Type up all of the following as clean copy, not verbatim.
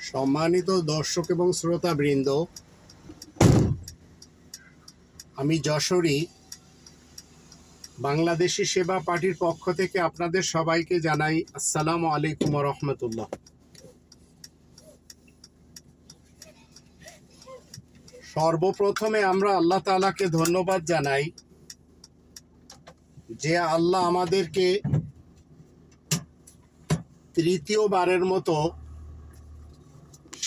সম্মানিত দর্শক এবং শ্রোতাবৃন্দ, আমি যশোরী বাংলাদেশি সেবা পার্টির পক্ষ থেকে আপনাদের সবাইকে জানাই আসসালামু আলাইকুম ওয়া রাহমাতুল্লাহ। সর্বপ্রথমে আমরা আল্লাহ তাআলাকে ধন্যবাদ জানাই যে আল্লাহ আমাদেরকে তৃতীয়বারের মতো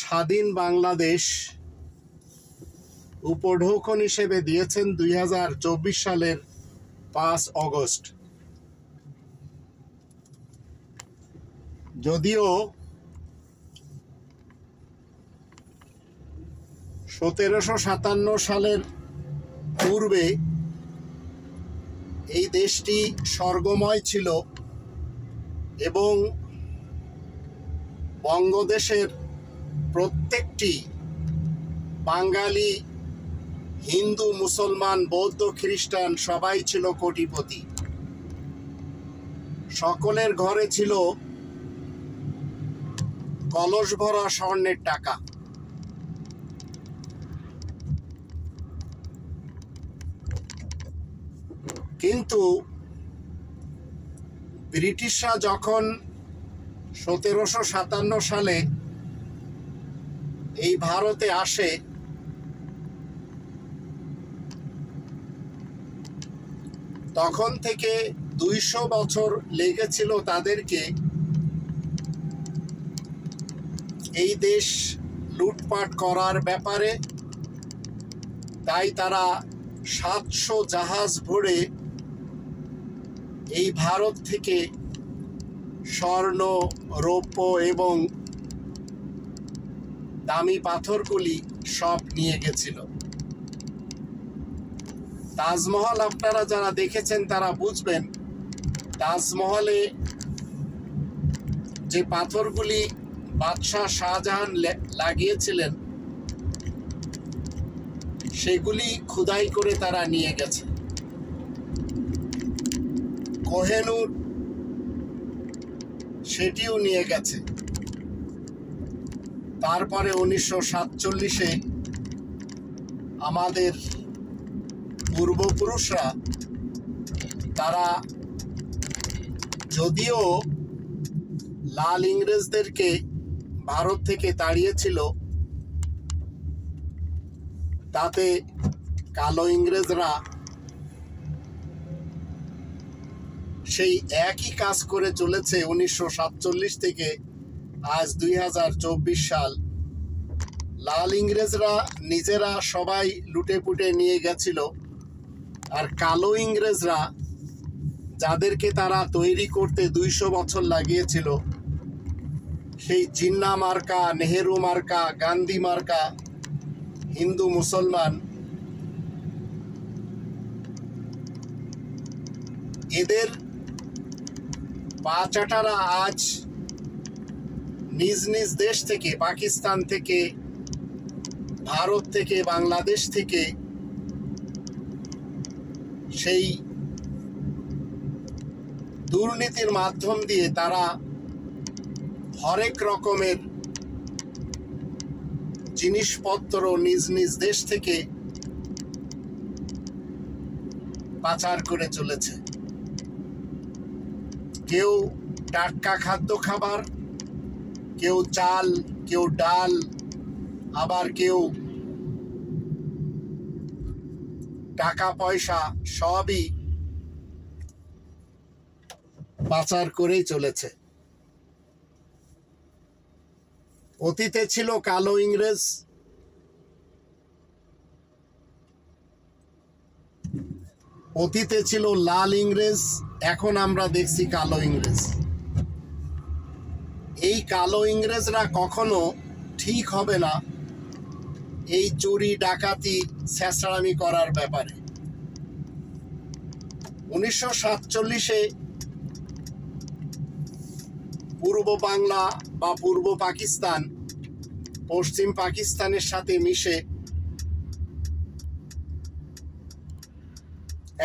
স্বাধীন বাংলাদেশ উপঢৌকন হিসেবে দিয়েছেন 2024 সালের 5 অগস্ট। যদিও 1757 সালের পূর্বে এই দেশটি স্বর্গময় ছিল এবং বঙ্গদেশের প্রত্যেকটি বাঙালি, হিন্দু, মুসলমান, বৌদ্ধ, খ্রিস্টান সবাই ছিল কোটিপতি। সকলের ঘরে ছিল কলস ভরা স্বর্ণের টাকা। কিন্তু ব্রিটিশরা যখন 1757 সালে এই ভারতে আসে, তখন থেকে 200 বছর লেগেছিল তাদেরকে এই দেশ লুটপাট করার ব্যাপারে। তাই তারা 700 জাহাজ ভরে এই ভারত থেকে স্বর্ণ, রৌপ্য এবং দামি পাথরগুলি সব নিয়ে গেছিল। তাজমহল আপনারা যারা দেখেছেন তারা বুঝবেন, তাজমহলে যে পাথরগুলি বাদশাহ শাহজাহান লাগিয়েছিলেন সেগুলি খোদাই করে তারা নিয়ে গেছে। কোহিনূর সেটিও নিয়ে গেছে। তারপরে 1947-এ আমাদের পূর্বপুরুষরা, তারা যদিও লাল ইংরেজদেরকে ভারত থেকে তাড়িয়েছিল, তাতে কালো ইংরেজরা সেই একই কাজ করে চলেছে 1947 থেকে আজ 2024 সাল। লাল ইংরেজরা নিজেরা সবাই লুটে পুটে নিয়ে গেছিল, আর কালো ইংরেজরা যাদেরকে তারা তৈরি করতে 200 বছর লাগিয়েছিল, সেই জিন্না মার্কা, নেহেরু মার্কা, গান্ধী মার্কা, হিন্দু মুসলমান, এদের পাচাটারা আজ নিজ নিজ দেশ থেকে, পাকিস্তান থেকে, ভারত থেকে, বাংলাদেশ থেকে সেই দুর্নীতির মাধ্যম দিয়ে তারা হরেক রকমের জিনিসপত্র নিজ নিজ দেশ থেকে পাচার করে চলেছে। কেউ টাটকা খাদ্য খাবার, কেউ চাল, কেউ ডাল, আবার কেউ টাকা পয়সা, সবই পাচার করেই চলেছে। অতীতে ছিল কালো ইংরেজ, অতীতে ছিল লাল ইংরেজ, এখন আমরা দেখছি কালো ইংরেজ। এই কালো ইংরেজরা কখনো ঠিক হবে না এই চুরি, ডাকাতি, ছেঁচড়ামি করার ব্যাপারে। 1947-এ পূর্ব বাংলা বা পূর্ব পাকিস্তান পশ্চিম পাকিস্তানের সাথে মিশে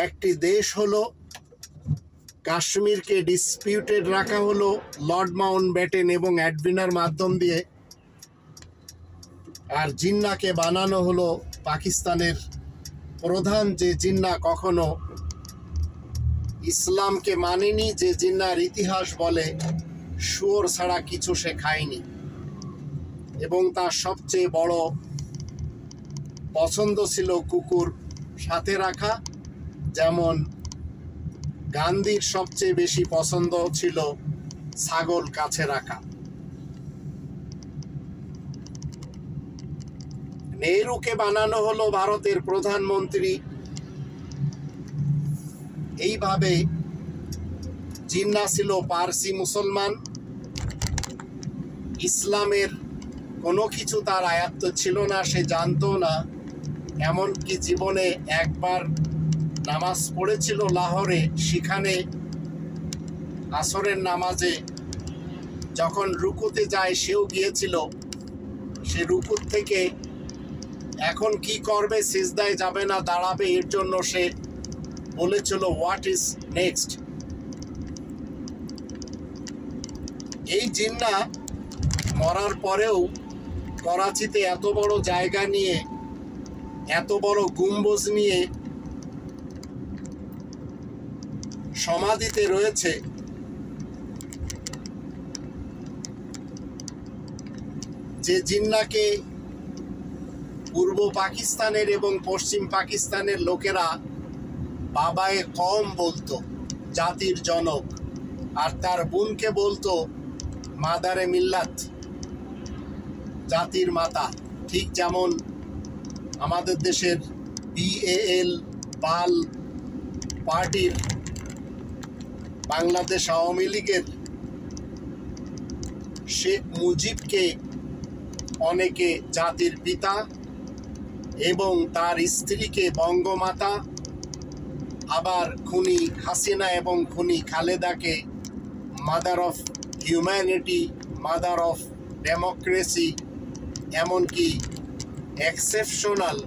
একটি দেশ হলো। কাশ্মীরকে ডিসপিউটেড রাখা হলো লর্ড মাউন্টব্যাটেন এবং অ্যাডভিনার মাধ্যম দিয়ে। আর জিন্নাকে বানানো হলো পাকিস্তানের প্রধান যে জিন্না কখনো ইসলামকে মানেনি, যে জিন্নার ইতিহাস বলে শুয়োর ছাড়া কিছু সে খায়নি, এবং তার সবচেয়ে বড় পছন্দ ছিল কুকুর সাথে রাখা। যেমন গান্ধীর সবচেয়ে বেশি পছন্দ ছিল ছাগল কাছে রাখা। নেহরুকে বানানো হলো ভারতের প্রধানমন্ত্রী। এইভাবে জিন্না ছিল পারসি মুসলমান, ইসলামের কোনো কিছু তার আয়ত্ত ছিল না, সে জানতো না। এমনকি জীবনে একবার নামাজ পড়েছিল লাহোরে, সেখানে আসরের নামাজে যখন রুকুতে যায় সেও গিয়েছিল, সে রুকুর থেকে এখন কি করবে, সিজদায় যাবে না দাঁড়াবে, এর জন্য সে বলেছিল হোয়াট ইজ নেক্সট। এই জিন্না মরার পরেও করাচিতে এত বড় জায়গা নিয়ে, এত বড় গম্বুজ নিয়ে সমাধিতে রয়েছে। যে জিন্নাকে পূর্ব পাকিস্তানের এবং পশ্চিম পাকিস্তানের লোকেরা বাবায়ে কওম বলতো, জাতির জনক, আর তার বোনকে বলতো মাদারে মিল্লাত, জাতির মাতা। ঠিক যেমন আমাদের দেশের BAL বাল পার্টির, বাংলাদেশ আওয়ামী লীগের শেখ মুজিবকে অনেকে জাতির পিতা এবং তার স্ত্রীকে বঙ্গমাতা, আবার খুনি হাসিনা এবং খুনি খালেদাকে mother of humanity, mother of democracy, এমনকি এক্সেপশনাল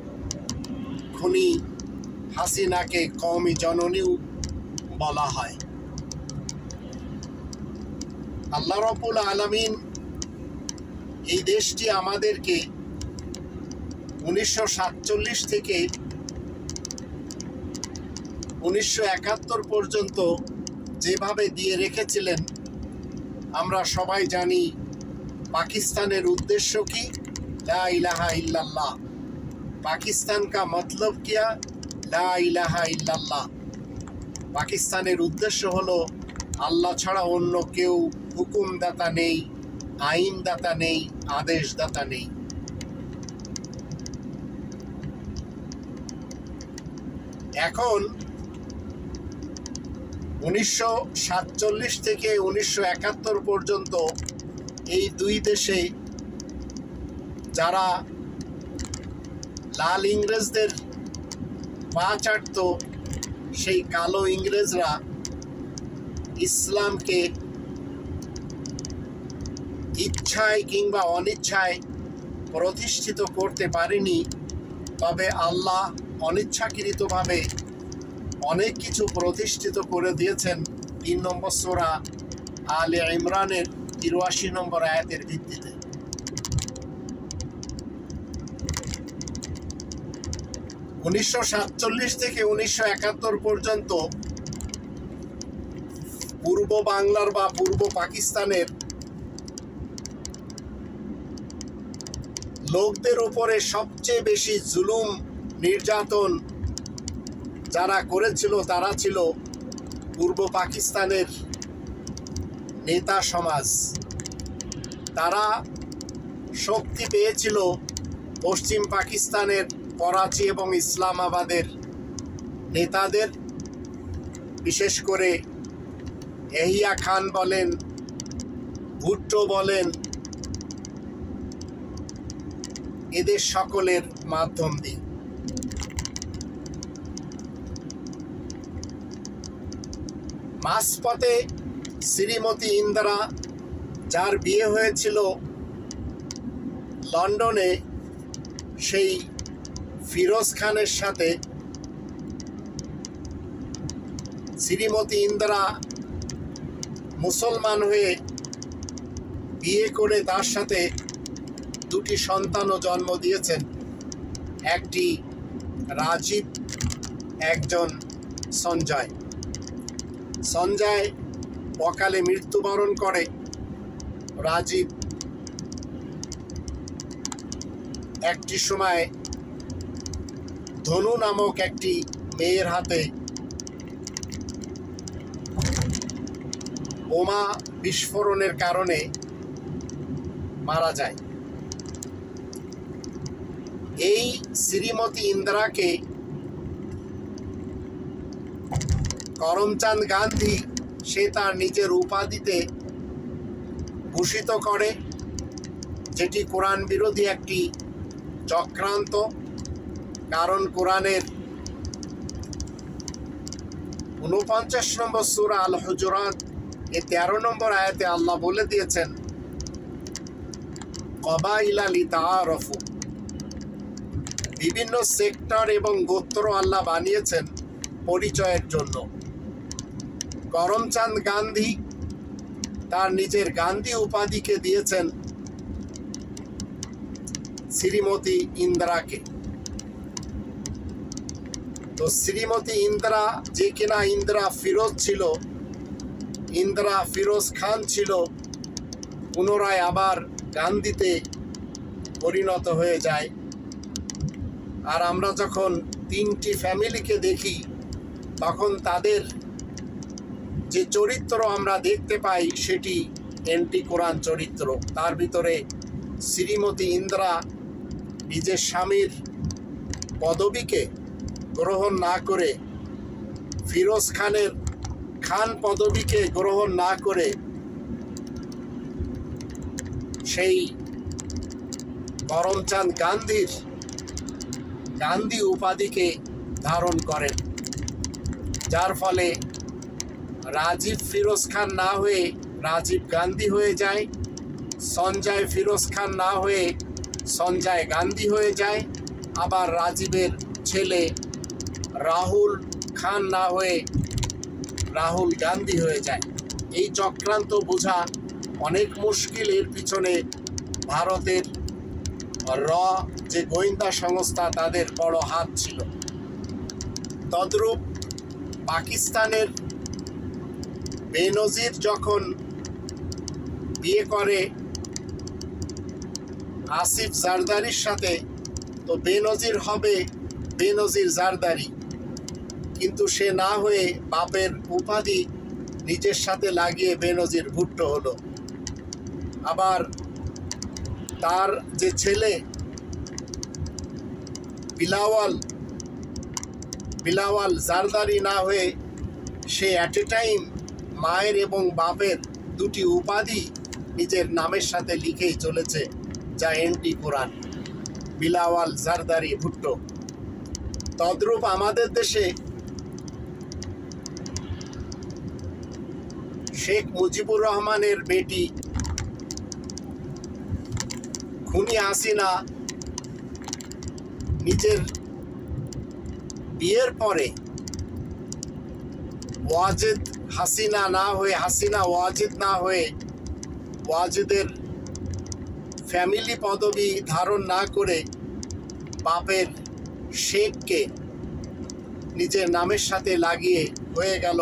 খুনি হাসিনাকে কওমি জননীও বলা হয়। আল্লাহ রাব্বুল আলামিন এই দেশটি আমাদেরকে 1947 থেকে 1971 পর্যন্ত যেভাবে দিয়ে রেখেছিলেন, আমরা সবাই জানি পাকিস্তানের উদ্দেশ্য কি। লা ইলাহা ইল্লাল্লাহ। পাকিস্তান কা মতলব কিয়া, লা ইলাহা ইল্লাল্লাহ। পাকিস্তানের উদ্দেশ্য হলো আল্লাহ ছাড়া অন্য কেউ হুকুমদাতা নেই, আইনদাতা নেই, আদেশদাতা নেই। এখন 1947 থেকে 1971 পর্যন্ত এই দুই দেশে যারা লাল ইংরেজদের পা চাটত, সেই কালো ইংরেজরা ইসলামকে ইচ্ছায় কিংবা অনিচ্ছায় প্রতিষ্ঠিত করতে পারেনি। তবে আল্লাহ অনিচ্ছাকৃতভাবে অনেক কিছু প্রতিষ্ঠিত করে দিয়েছেন 3 নম্বর সূরা আলে ইমরানের 83 নম্বর আয়াতের ভিত্তিতে। (1947 থেকে 1971 পর্যন্ত পূর্ব বাংলার বা পূর্ব পাকিস্তানের লোকদের উপরে সবচেয়ে বেশি জুলুম নির্যাতন যারা করেছিল তারা ছিল পূর্ব পাকিস্তানের নেতা সমাজ। তারা শক্তি পেয়েছিল পশ্চিম পাকিস্তানের করাচি এবং ইসলামাবাদের নেতাদের, বিশেষ করে এহিয়া খান বলেন, ভুট্টো বলেন, এদের সকলের মাধ্যম দিয়ে। মাঝপথে শ্রীমতী ইন্দিরা, যার বিয়ে হয়েছিল লন্ডনে সেই ফিরোজ খানের সাথে, শ্রীমতী ইন্দিরা মুসলমান হয়ে বিয়ে করে তার সাথে দুটি সন্তানও জন্ম দিয়েছেন, একটি রাজীব, একজন সঞ্জয়। সঞ্জয় অকালে মৃত্যুবরণ করে। রাজীব একটি সময় ধনু নামক একটি মেয়ের হাতে বোমা বিস্ফোরণের কারণে মারা যায়। এই শ্রীমতী ইন্দিরাকে করমচাঁদ গান্ধী সে তার নিজের উপাধিতে ভূষিত করে, যেটি কোরআন বিরোধী একটি চক্রান্ত। কারণ কোরআনের 49 নম্বর সূরা আল হুজুরাত 13 নম্বর আয়াতে আল্লাহ বলে দিয়েছেন, কবাইলা লিতাআরাফু, বিভিন্ন সেক্টর এবং গোত্র আল্লাহ বানিয়েছেন পরিচয়ের জন্য। করমচাঁদ গান্ধী তার নিজের গান্ধী উপাধিকে দিয়েছেন শ্রীমতী ইন্দিরাকে। তো শ্রীমতী ইন্দিরা, যে কিনা ইন্দিরা ফিরোজ ছিল, ইন্দিরা ফিরোজ খান ছিল, পুনরায় আবার গান্ধীতে পরিণত হয়ে যায়। আর আমরা যখন তিনটি ফ্যামিলিকে দেখি, তখন তাদের যে চরিত্র আমরা দেখতে পাই সেটি এন্টি কোরআন চরিত্র। তার ভিতরে শ্রীমতী ইন্দিরা নিজের স্বামীর পদবীকে গ্রহণ না করে, ফিরোজ খানের খান পদবীকে গ্রহণ না করে, সেই করমচাঁদ গান্ধীর গান্ধী উপাধিকে ধারণ করেন, যার ফলে রাজীব ফিরোজ খান না হয়ে রাজীব গান্ধী হয়ে যায়, সঞ্জয় ফিরোজ খান না হয়ে সঞ্জয় গান্ধী হয়ে যায়, আবার রাজীবের ছেলে রাহুল খান না হয়ে রাহুল গান্ধী হয়ে যায়। এই চক্রান্ত বোঝা অনেক মুশকিল। এর পিছনে ভারতের যে গোয়েন্দা সংস্থা, তাদের বড় হাত ছিল। তদ্রূপ পাকিস্তানের বেনজির যখন বিয়ে করে আসিফ জারদারির সাথে, তো বেনজির হবে বেনজির জারদারি, কিন্তু সে না হয়ে বাপের উপাধি নিজের সাথে লাগিয়ে বেনজির ভুট্টো হলো। আবার তার যে ছেলে বিলাওয়াল জারদারি না হয়ে সে অ্যাট এ টাইম মায়ের এবং বাপের দুটি উপাধি নিজের নামের সাথে লিখেই চলেছে, যা এন্টি কোরআন, বিলাওয়াল জারদারি ভুট্টো। তদ্রূপ আমাদের দেশে শেখ মুজিবুর রহমানের বেটি খুনি হাসিনা নিজের বিয়ের পরে ওয়াজেদ হাসিনা না হয়ে, হাসিনা ওয়াজেদ না হয়ে, ওয়াজেদের ফ্যামিলি পদবি ধারণ না করে বাপের শেখকে নিজের নামের সাথে লাগিয়ে হয়ে গেল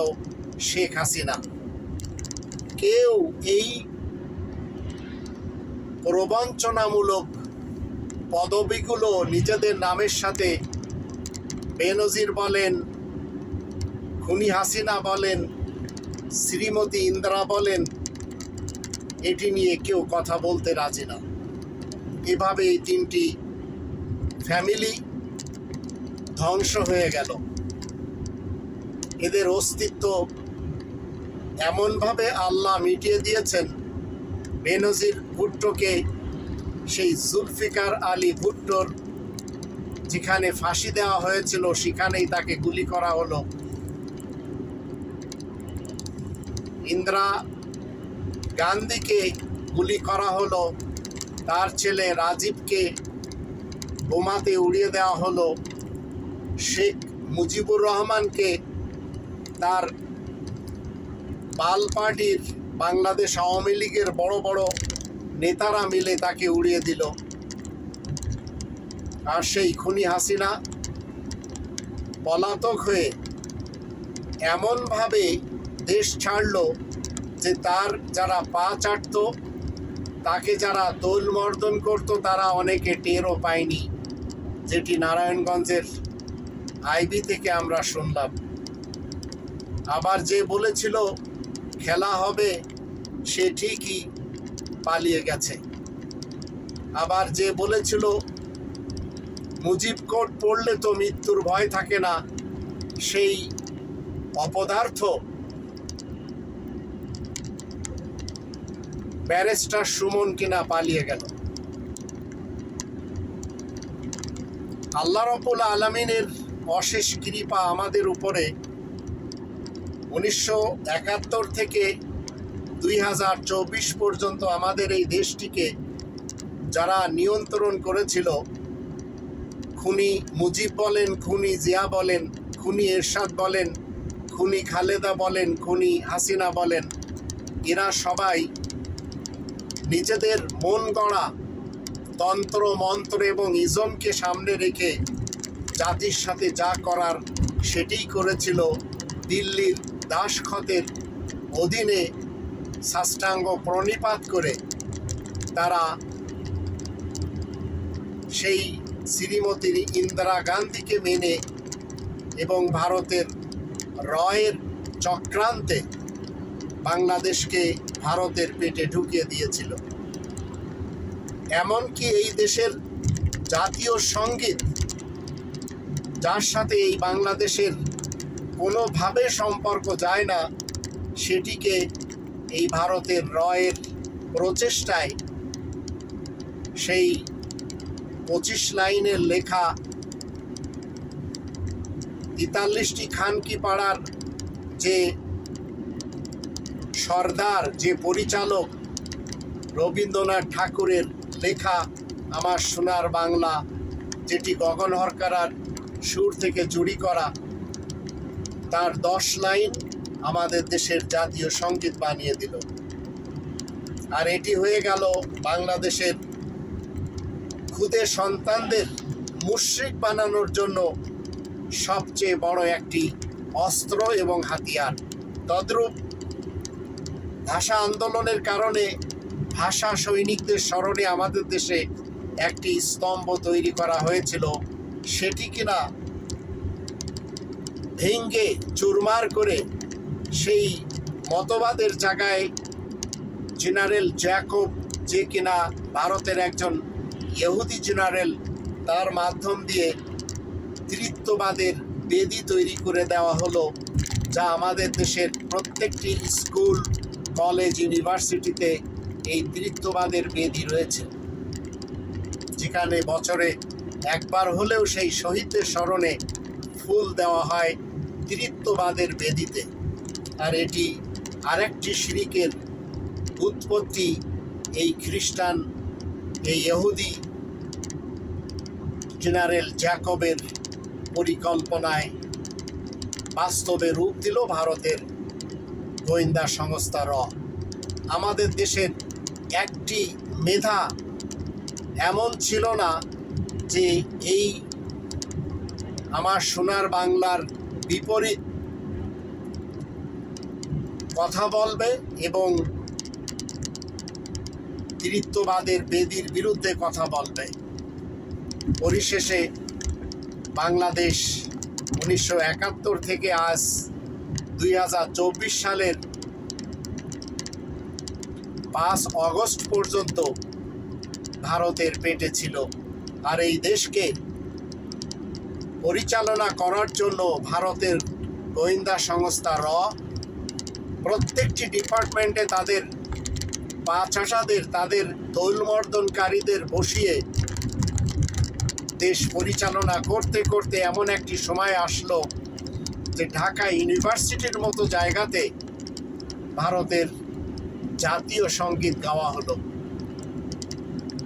শেখ হাসিনা। কেউ এই প্রবঞ্চনামূলক পদবিগুলো নিজেদের নামের সাথে, বেনজির বলেন, খুনি হাসিনা বলেন, শ্রীমতী ইন্দিরা বলেন, এটি নিয়ে কেউ কথা বলতে রাজি না। এভাবে এই তিনটি ফ্যামিলি ধ্বংস হয়ে গেল। এদের অস্তিত্ব এমনভাবে আল্লাহ মিটিয়ে দিয়েছেন, বেনজির ভুট্টোকে সেই জুলফিকার আলী ভুট্টোর যেখানে ফাঁসি দেওয়া হয়েছিল সেখানেই তাকে গুলি করা হলো। ইন্দিরা গান্ধীকে গুলি করা হলো, তার ছেলে রাজীবকে বোমাতে উড়িয়ে দেওয়া হলো, শেখ মুজিবুর রহমানকে তার বাল পার্টির বাংলাদেশ আওয়ামী লীগের বড় বড় নেতারা মিলে তাকে উড়িয়ে দিল। আর সেই খুনি হাসিনা পলাতক হয়ে এমনভাবে দেশ ছাড়ল যে তার যারা পা চাটত, তাকে যারা তোলমর্দন করত, তারা অনেকে টেরও পায়নি, যেটি নারায়ণগঞ্জের আইবি থেকে আমরা শুনলাম। আবার যে বলেছিল খেলা হবে, সে ঠিকই পালিয়ে গেছে। আবার যে বলেছিল মুজিব কোড পড়লে তো মৃত্যুর ভয় থাকে না, সেই অপদার্থ ব্যারিস্টার সুমন কিনা পালিয়ে গেল। আল্লাহ রাব্বুল আলামিনের অশেষ কৃপা আমাদের উপরে 1971 থেকে 2024 পর্যন্ত আমাদের এই দেশটিকে যারা নিয়ন্ত্রণ করেছিল, খুনি মুজিব বলেন, খুনি জিয়া বলেন, খুনি এরশাদ বলেন, খুনি খালেদা বলেন, খুনি হাসিনা বলেন, এরা সবাই নিজেদের মন গড়া তন্ত্র মন্ত্র এবং ইজমকে সামনে রেখে জাতির সাথে যা করার সেটাই করেছিল। দিল্লির দাসখতের অধীনে সাষ্টাঙ্গ প্রণিপাত করে তারা সেই শ্রীমতী ইন্দিরা গান্ধীকে মেনে এবং ভারতের রয়ের চক্রান্তে বাংলাদেশকে ভারতের পেটে ঢুকিয়ে দিয়েছিল। এমনকি এই দেশের জাতীয় সঙ্গীত, যার সাথে এই বাংলাদেশের কোনোভাবে সম্পর্ক যায় না, সেটিকে এই ভারতের রয়ের প্রচেষ্টায় সেই 25 লাইনের লেখা 43টি খানকি পাড়ার যে সর্দার, যে পরিচালক, রবীন্দ্রনাথ ঠাকুরের লেখা আমার সোনার বাংলা, যেটি গগন হরকারার সুর থেকে চুরি করা, তার 10 লাইন আমাদের দেশের জাতীয় সঙ্গীত বানিয়ে দিল। আর এটি হয়ে গেল বাংলাদেশের খুদে সন্তানদের মুশরিক বানানোর জন্য সবচেয়ে বড় একটি অস্ত্র এবং হাতিয়ার। তদ্রূপ ভাষা আন্দোলনের কারণে ভাষা সৈনিকদের স্মরণে আমাদের দেশে একটি স্তম্ভ তৈরি করা হয়েছিল, সেটি কিনা ভেঙ্গে চুরমার করে সেই মতবাদের জায়গায় জেনারেল জ্যাকব, যে কিনা ভারতের একজন ইহুদি জেনারেল, তার মাধ্যম দিয়ে তৃতীয়বাদের বেদি তৈরি করে দেওয়া হলো, যা আমাদের দেশের প্রত্যেকটি স্কুল, কলেজ, ইউনিভার্সিটিতে এই তৃতীয়বাদের বেদি রয়েছে, যেখানে বছরে একবার হলেও সেই শহীদদের স্মরণে ফুল দেওয়া হয় তৃতীয়বাদের বেদিতে। আর এটি আরেকটি শিরিকের উৎপত্তি এই খ্রিস্টান, এই ইহুদি জেনারেল জ্যাকবের পরিকল্পনায় বাস্তবে রূপ দিল ভারতের গোয়েন্দা সংস্থা র। আমাদের দেশের একটি মেধা এমন ছিল না যে এই আমার সোনার বাংলার বিপরীত কথা বলবে এবং তৃতীয়বাদের বেদির বিরুদ্ধে কথা বলবে। পরিশেষে বাংলাদেশ 1971 থেকে আজ 2024 সালের 5 অগস্ট পর্যন্ত ভারতের পেটে ছিল। আর এই দেশকে পরিচালনা করার জন্য ভারতের গোয়েন্দা সংস্থা র প্রত্যেকটি ডিপার্টমেন্টে তাদের পাচাসাদের, তাদের তোলমর্দনকারীদের বসিয়ে দেশ পরিচালনা করতে করতে এমন একটি সময় আসলো যে ঢাকা ইউনিভার্সিটির মতো জায়গাতে ভারতের জাতীয় সঙ্গীত গাওয়া হলো,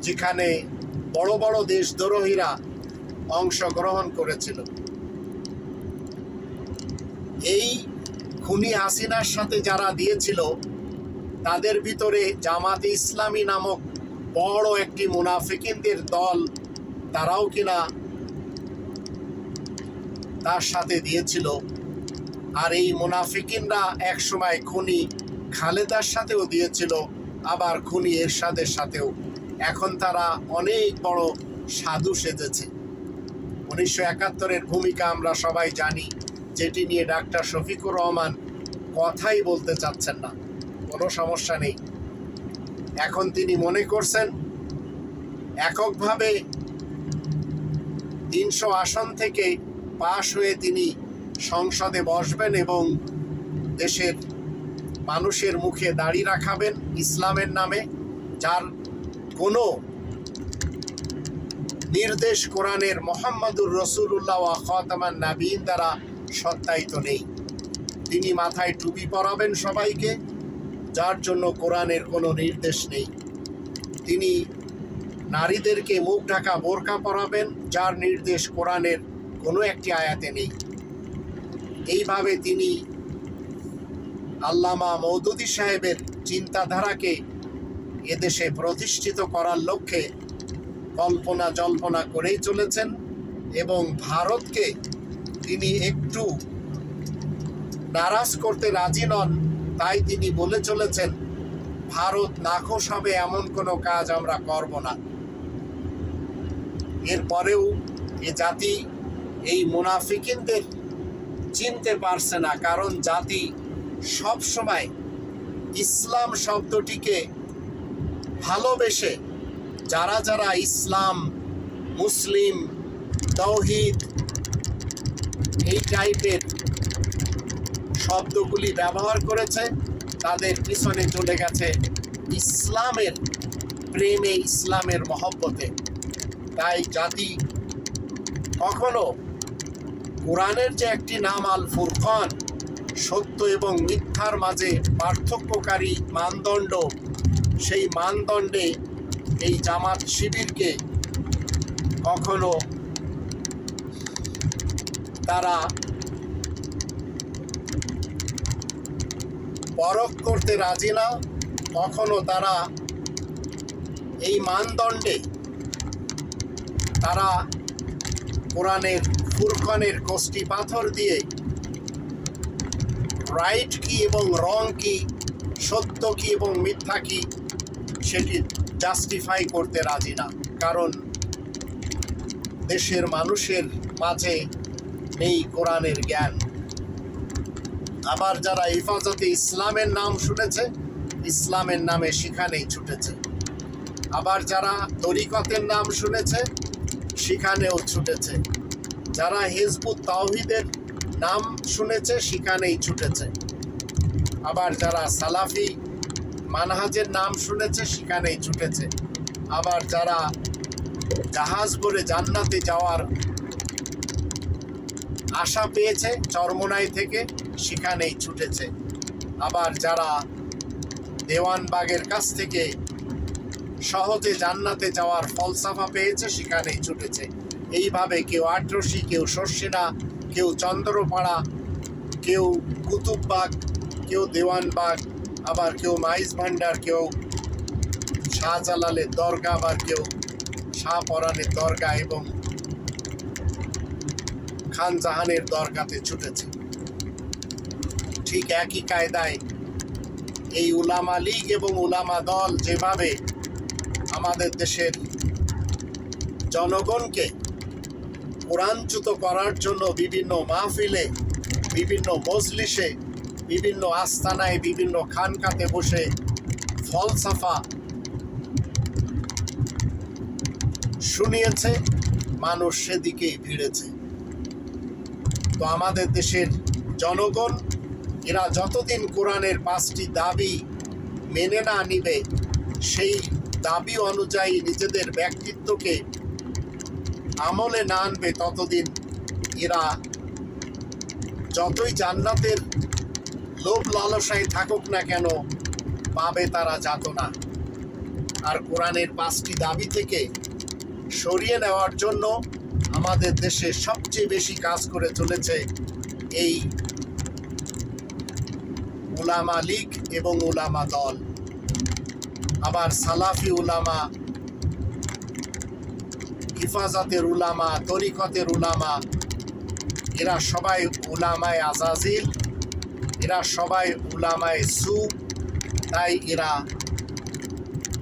যেখানে বড় বড় দেশদ্রোহীরা অংশগ্রহণ করেছিল। এই খুনি হাসিনার সাথে যারা দিয়েছিল, তাদের ভিতরে জামাতে ইসলামী নামক বড় একটি মুনাফিকিনদের দল তারাও কিনা তার সাথে দিয়েছিল। আর এই মুনাফিকিনরা একসময় খুনি খালেদার সাথেও দিয়েছিল, আবার খুনি এরশাদের সাথেও। এখন তারা অনেক বড় সাধু সেজেছে। 1971-এর ভূমিকা আমরা সবাই জানি, যেটি নিয়ে ডাক্তার শফিকুর রহমান কথাই বলতে চাচ্ছেন না। কোনো সমস্যা নেই। এখন তিনি মনে করছেন এককভাবে 300 আসন থেকে পাশ হয়ে তিনি সংসদে বসবেন এবং দেশের মানুষের মুখে দাড়ি রাখাবেন ইসলামের নামে, যার কোনো নির্দেশ কোরআনের মোহাম্মদুর রসুল্লাহ ওয়া খাতামান নাবিয়িন দ্বারা সত্যায়িত নেই। তিনি মাথায় টুপি পরাবেন সবাইকে, যার জন্য কোরআনের কোনো নির্দেশ নেই। তিনি নারীদেরকে মুখ ঢাকা বোরকা পরাবেন, যার নির্দেশ কোরআনের কোনো একটি আয়াতে নেই। এইভাবে তিনি আল্লামা মওদুদী সাহেবের চিন্তাধারাকে এদেশে প্রতিষ্ঠিত করার লক্ষ্যে কল্পনা জল্পনা করেই চলেছেন এবং ভারতকে তিনি একটু নারাজ করতে রাজি নন। তাই তিনি বলে চলেছেন, ভারত নাখোশ হবে এমন কোনো কাজ আমরা করব না। এরপরেও এ জাতি এই মুনাফিকিনদের চিনতে পারছে না, কারণ জাতি সব সময় ইসলাম শব্দটিকে ভালোবেসে, যারা যারা ইসলাম, মুসলিম, তাওহীদ এই টাইপের শব্দগুলি ব্যবহার করেছে, তাদের পিছনে চলে গেছে ইসলামের প্রেমে, ইসলামের মহব্বতে। তাই জাতি কখনো কোরআনের যে একটি নাম আল ফুরকান, সত্য এবং মিথ্যার মাঝে পার্থক্যকারী মানদণ্ড, সেই মানদণ্ডে এই জামাত শিবিরকে কখনো তারা পরখ করতে রাজি না, কখনো তারা এই মানদণ্ডে তারা কোরআনের ফুরকানের কষ্টি পাথর দিয়ে রাইট কি এবং রং কি, সত্য কি এবং মিথ্যা কি, সেটি জাস্টিফাই করতে রাজি না। কারণ দেশের মানুষের মাঝে নেই কোরআনের জ্ঞান। আবার যারা হেফাজতে ইসলামের নাম শুনেছে, ইসলামের নামে সেখানেই ছুটেছে। আবার যারা তরিকতের নাম শুনেছে, সেখানেও ছুটেছে। যারা হিজবুত তাওহীদের নাম শুনেছে, সেখানেই ছুটেছে। আবার যারা সালাফি মানহাজের নাম শুনেছে, সেখানেই ছুটেছে। আবার যারা জাহাজ করে জান্নাতে যাওয়ার আশা পেয়েছে চরমোনাই থেকে, সেখানেই ছুটেছে। আবার যারা দেওয়ানবাগের কাছ থেকে সহজে জান্নাতে যাওয়ার ফলসাফা পেয়েছে, সেখানেই ছুটেছে। এইভাবে কেউ আটরশি, কেউ শর্ষিনা, কেউ চন্দ্রপাড়া, কেউ কুতুববাগ, কেউ দেওয়ানবাগ, আবার কেউ মাইজ ভান্ডার, কেউ শাহজালালের দরগা, আবার কেউ শাহপরানের দরগা এবং খানজাহানের দরগাতে ছুটেছে। ঠিক একই কায়দায় এই উলামা লীগ এবং উলামা দল যেভাবে আমাদের দেশের জনগণকে কোরআনচ্যুত করার জন্য বিভিন্ন মাহফিলে, বিভিন্ন মজলিসে, বিভিন্ন আস্তানায়, বিভিন্ন খানকাতে বসে ফলসাফা শুনিয়েছে, মানুষ সেদিকেই ভিড়েছে। তো আমাদের দেশের জনগণ এরা যতদিন কোরআনের 5টি দাবি মেনে না নিবে, সেই দাবি অনুযায়ী নিজেদের ব্যক্তিত্বকে আমলে না আনবে, ততদিন এরা যতই জান্নাতের লোভ লালসায় থাকুক না কেন, পাবে তারা যাত না। আর কোরআনের 5টি দাবি থেকে সরিয়ে নেওয়ার জন্য আমাদের দেশে সবচেয়ে বেশি কাজ করে চলেছে এই উলামা লীগ এবং উলামা দল। আবার সালাফি উলামা হিফাজতের উলামা, তরিকতের উলামা, এরা সবাই উলামায়ে আজাজিল, এরা সবাই উলামায়ে সু। তাই এরা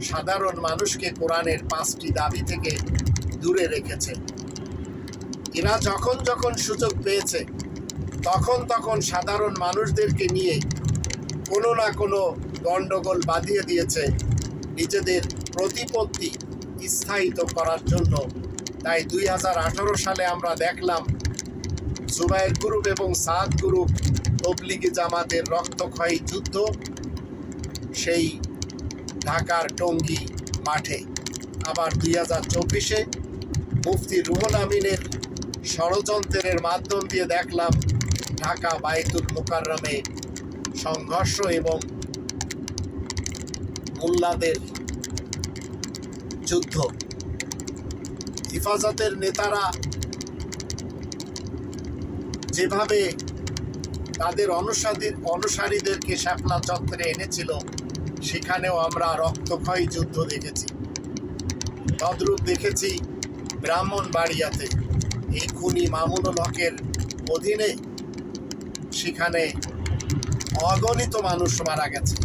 সাধারণ মানুষকে কোরআনের 5টি দাবি থেকে দূরে রেখেছে। এরা যখন যখন সুযোগ পেয়েছে তখন তখন সাধারণ মানুষদেরকে নিয়ে কোনো না কোনো গণ্ডগোল বাঁধিয়ে দিয়েছে নিজেদের প্রতিপত্তি স্থায়িত করার জন্য। তাই 2018 সালে আমরা দেখলাম জুবায়ের গ্রুপ এবং সাদ গ্রুপ তবলিগি জামাতের রক্তক্ষয়ী যুদ্ধ সেই ঢাকার টঙ্গী মাঠে। আবার 2024-এ মুফতি রুহুল আমিনের ষড়যন্ত্রের মাধ্যম দিয়ে দেখলাম ঢাকা বাইতুল মুকাররমে সংঘর্ষ এবং মোল্লাদের যুদ্ধ। হিফাজতের নেতারা যেভাবে তাদের অনুসারীদেরকে শাপলা চত্বরে এনেছিল, সেখানেও আমরা রক্তক্ষয়ী যুদ্ধ দেখেছি। তদ্রূপ দেখেছি ব্রাহ্মণবাড়িয়াতে এই খুনি মামুনুল হকের অধীনে, সেখানে অগণিত মানুষ মারা গেছে।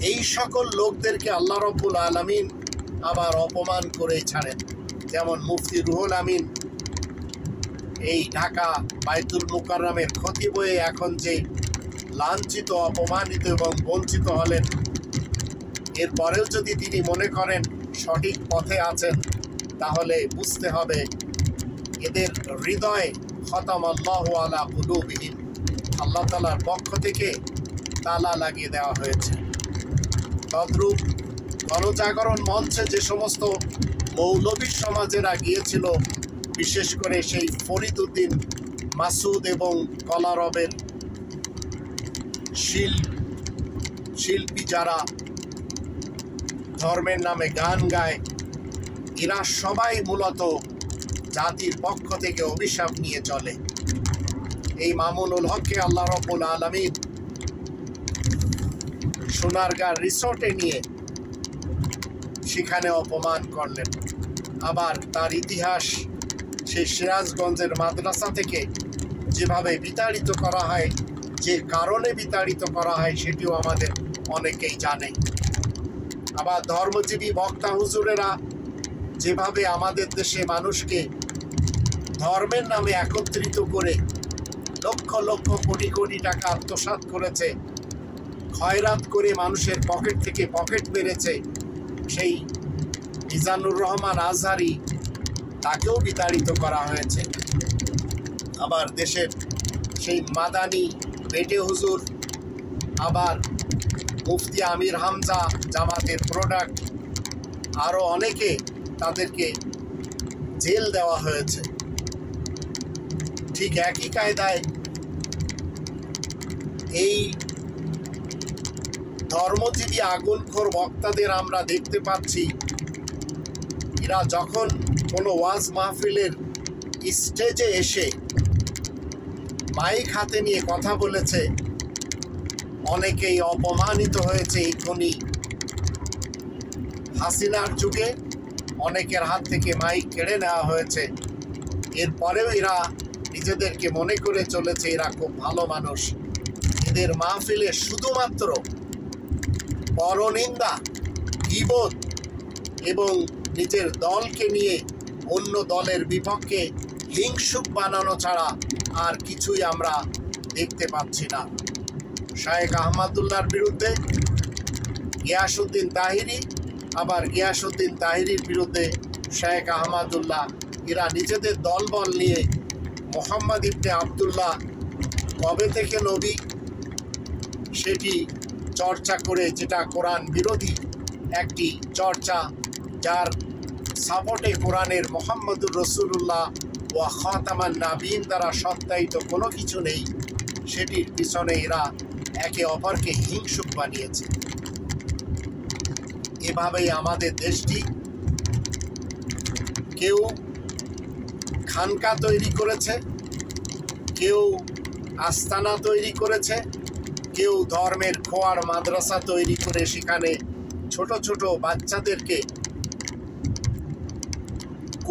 এই সকল লোকদেরকে আল্লাহ রব্বুল আলামিন আবার অপমান করে ছাড়েন। যেমন মুফতি রুহুল আমিন এই ঢাকা বাইতুল মুকাররমের ক্ষতি বয়ে এখন যে লাঞ্ছিত, অপমানিত এবং বঞ্চিত হলেন, এরপরেও যদি তিনি মনে করেন সঠিক পথে আছেন, তাহলে বুঝতে হবে এদের হৃদয়ে খতামাল্লাহু আলা কুলুবিহিম, আল্লাহ তাআলার পক্ষ থেকে তালা লাগিয়ে দেওয়া হয়েছে। তদ্রূপ গণজাগরণ মঞ্চে যে সমস্ত মৌলবী সমাজেরা গিয়েছিল, বিশেষ করে সেই ফরিদউদ্দিন মাসুদ এবং কলারবের শিল্পী যারা ধর্মের নামে গান গায়, এরা সবাই মূলত জাতির পক্ষ থেকে অভিশাপ নিয়ে চলে। এই মামুনুল হককে আল্লাহ রাব্বুল আলামিন সোনারগাঁ রিসোর্টে নিয়ে সেখানে অপমান করলেন। আবার তার ইতিহাস সেই সিরাজগঞ্জের মাদ্রাসা থেকে যেভাবে বিতাড়িত করা হয়, যে কারণে বিতাড়িত করা হয়, সেটিও আমাদের অনেকেই জানে। আবার ধর্মজীবী বক্তা হুজুরেরা যেভাবে আমাদের দেশে মানুষকে ধর্মের নামে একত্রিত করে লক্ষ লক্ষ কোটি কোটি টাকা আত্মসাৎ করেছে, খয়রাত করে মানুষের পকেট থেকে পকেট মেরেছে, সেই মিজানুর রহমান আজহারি তাকেও বিতাড়িত করা হয়েছে। আবার দেশের সেই মাদানি বেটে হুজুর, আবার মুফতি আমির হামজা জামাতের প্রোডাক্ট, আরও অনেকে, তাদেরকে জেল দেওয়া হয়েছে। ঠিক একই কায়দায় এই ধর্মজীবী আগুনখোর বক্তাদের আমরা দেখতে পাচ্ছি, এরা যখন কোনো ওয়াজ মাহফিলের স্টেজে এসে মাইক হাতে নিয়ে কথা বলেছে, অনেকেই অপমানিত হয়েছে। এই খুনি হাসিনার যুগে অনেকের হাত থেকে মাইক কেড়ে নেওয়া হয়েছে। এরপরেও এরা নিজেদেরকে মনে করে চলেছে এরা খুব ভালো মানুষ। এদের মাহফিলে শুধুমাত্র পরনিন্দা, গীবত এবং নিজের দলকে নিয়ে অন্য দলের বিপক্ষে হিংসুক বানানো ছাড়া আর কিছুই আমরা দেখতে পাচ্ছি না। শায়েখ আহমদুল্লাহর বিরুদ্ধে গিয়াসউদ্দিন তাহিরি, আবার গিয়াসউদ্দিন তাহিরির বিরুদ্ধে শায়েখ আহমদুল্লাহ, এরা নিজেদের দলবল নিয়ে মোহাম্মদ ইবনে আবদুল্লাহ কবে থেকে নবী সেটি চর্চা করে, যেটা কোরআন বিরোধী একটি চর্চা, যার সাপোর্টে কোরআনের মোহাম্মদুর রসুল্লাহ ওয়া খাতামান নাবিয়িন দ্বারা সত্যায়িত কোনো কিছু নেই, সেটির পিছনে এরা একে অপরকে হিংসুক বানিয়েছে। এভাবেই আমাদের দেশটি কেউ খানকা তৈরি করেছে, কেউ আস্তানা তৈরি করেছে, কেউ ধর্মের খোয়ার মাদ্রাসা তৈরি করে সেখানে ছোট ছোট বাচ্চাদেরকে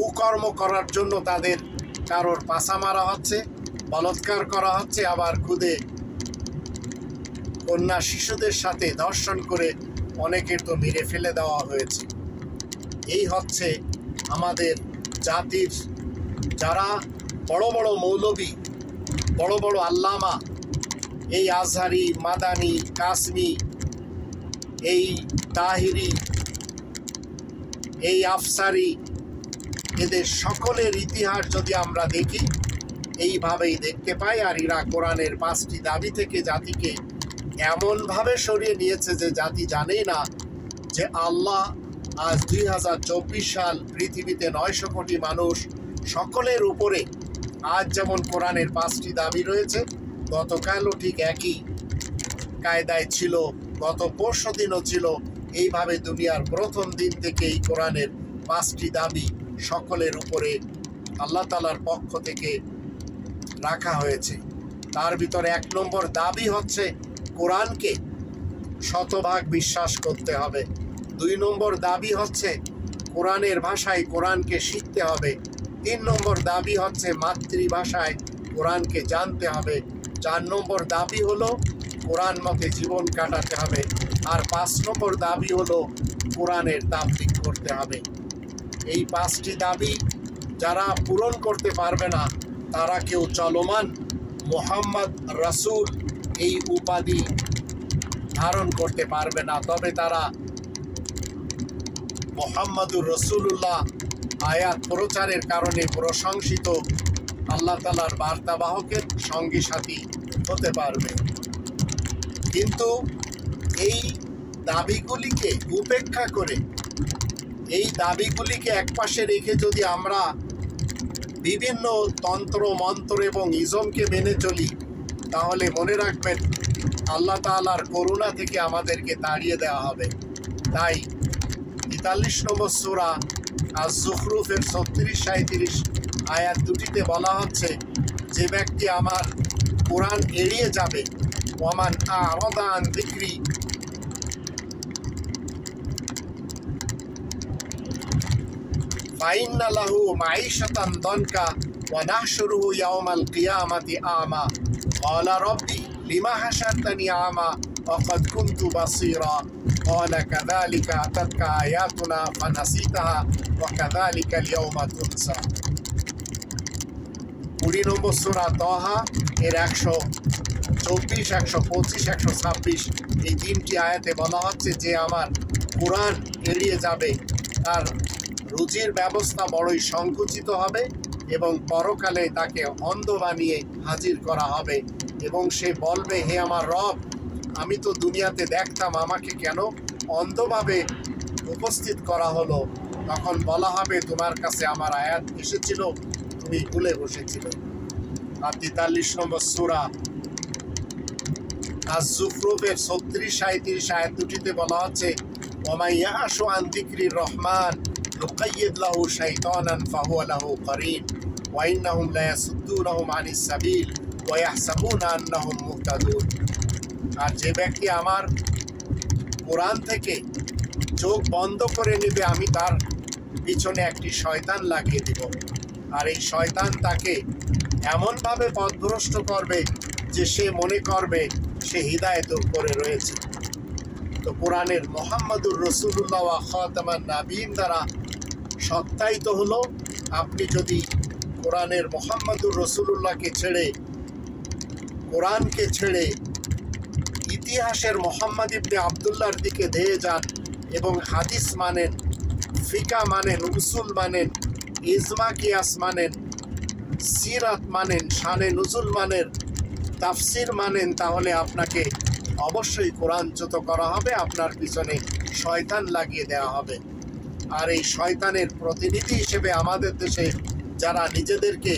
কুকর্ম করার জন্য তাদের কারোর পাছা মারা হচ্ছে, বলাৎকার করা হচ্ছে, আবার খুদে কন্যা শিশুদের সাথে ধর্ষণ করে অনেকের তো মেরে ফেলে দেওয়া হয়েছে। এই হচ্ছে আমাদের জাতির যারা বড় বড় মৌলবী, বড় বড় আল্লামা, এই আজহারি, মাদানি, কাসমি, এই তাহিরি, এই আফসারি, এদের সকলের ইতিহাস যদি আমরা দেখি এইভাবেই দেখতে পাই। আর এরা কোরআনের 5টি দাবি থেকে জাতিকে এমনভাবে সরিয়ে নিয়েছে যে জাতি জানেই না যে আল্লাহ আজ 2024 সাল, পৃথিবীতে 900 কোটি মানুষ, সকলের উপরে আজ যেমন কোরআনের 5টি দাবি রয়েছে, গতকালও ঠিক একই কায়দায় ছিল, গত পরশু দিনও ছিল। এইভাবে দুনিয়ার প্রথম দিন থেকে এই কোরআনের 5টি দাবি সকলের উপরে আল্লাহ তাআলার পক্ষ থেকে রাখা হয়েছে। তার ভিতরে 1 নম্বর দাবি হচ্ছে কোরআনকে শতভাগ বিশ্বাস করতে হবে। 2 নম্বর দাবি হচ্ছে কোরআনের ভাষায় কোরআনকে শিখতে হবে। 3 নম্বর দাবি হচ্ছে মাতৃভাষায় কোরআনকে জানতে হবে। 4 নম্বর দাবি হলো কোরআন মতে জীবন কাটাতে হবে। আর 5 নম্বর দাবি হলো কোরআনের তাবলীগ করতে হবে। এই 5টি দাবি যারা পূরণ করতে পারবে না তারা কেউ চলমান মুহাম্মদ রাসূল এই উপাধি ধারণ করতে পারবে না। তবে তারা মুহাম্মদুর রাসূলুল্লাহ আয়াত প্রচারের কারণে প্রশংসিত আল্লাহ তাআলার বার্তাবাহকের সঙ্গী সাথী হতে পারবে। কিন্তু এই দাবিগুলিকে উপেক্ষা করে, এই দাবিগুলিকে একপাশে রেখে যদি আমরা বিভিন্ন তন্ত্র মন্ত্র এবং ইজমকে মেনে চলি, তাহলে মনে রাখবেন আল্লাহ তাআলার করুণা থেকে আমাদেরকে তাড়িয়ে দেওয়া হবে। তাই 43 নম্বর সূরা আজ-জুখরুফের 36-37 আয়াত দুটিতে বলা হচ্ছে, যে ব্যক্তি আমার কোরআন এড়িয়ে যাবে, ওয়ামান আ'রাদা আন যিকরি ফাইন্না লাহু মাঈশাতান দানকা ওয়া নাহশুরুহু ইয়াওমাল কিয়ামাতি আমা ক্বালা রাব্বি লিমা হাশারতানি আমা ওয়া ক্বাদ কুনতু বাসীরা ক্বালা কাযালিকা আতাতকা আয়াতুনা ফানাসিতাহা ওয়া কাযালিকাল ইয়াওমা তুনসা। 20 নম্বর সূরা তাহা এর 124, 125, 126 এই 3টি আয়াতে বলা হচ্ছে যে আমার কোরআন এড়িয়ে যাবে তার রুজির ব্যবস্থা বড়ই সংকুচিত হবে এবং পরকালে তাকে অন্ধ বানিয়ে হাজির করা হবে এবং সে বলবে, হে আমার রব, আমি তো দুনিয়াতে দেখতাম, আমাকে কেন অন্ধভাবে উপস্থিত করা হলো? তখন বলা হবে, তোমার কাছে আমার আয়াত এসেছিল, তুমি ভুলে বসেছিলে। আর 43 নম্বর সূরা আজ-জুখরুফের 36-37 আয়াত দুটিতে বলা হচ্ছে, ওয়া ইয়াশু আন যিকরির রহমান নুকাইয়িদ লাহু শাইতানান ফাহুয়া লাহু কারিন ওয়া ইন্নাহুম লা ইয়াসুদ্দুনাহুম আনিস সাবিল ওয়া ইয়াহসাবুনা আন্নাহুম মুহতাদুন। আর যে ব্যক্তি আমার কোরআন থেকে চোখ বন্ধ করে নেবে, আমি তার পিছনে একটি শয়তান লাগিয়ে দিব, আর এই শয়তান তাকে এমনভাবে পথভ্রষ্ট করবে যে সে মনে করবে সে হিদায়াতের উপরে রয়েছে। তো কোরআনের মুহাম্মদুর রাসূলুল্লাহ ওয়া খাতামান নাবিয়িন দ্বারা সত্যায়িত হলো, আপনি যদি কোরআনের মুহাম্মদুর রাসূলুল্লাহকে ছেড়ে, কোরআনকে ছেড়ে ইতিহাসের মুহাম্মদ ইবনে আবদুল্লাহর দিকে ধেয়ে যান এবং হাদিস মানেন, ফিকা মানেন, উসুল মানেন, ইজমা কিয়াস মানেন, সিরাত মানেন, শানে নুজুল মানেন, তাফসির মানেন, তাহলে আপনাকে অবশ্যই কোরআনচ্যুত করা হবে, আপনার পিছনে শয়তান লাগিয়ে দেওয়া হবে। আর এই শয়তানের প্রতিনিধি হিসেবে আমাদের দেশে যারা নিজেদেরকে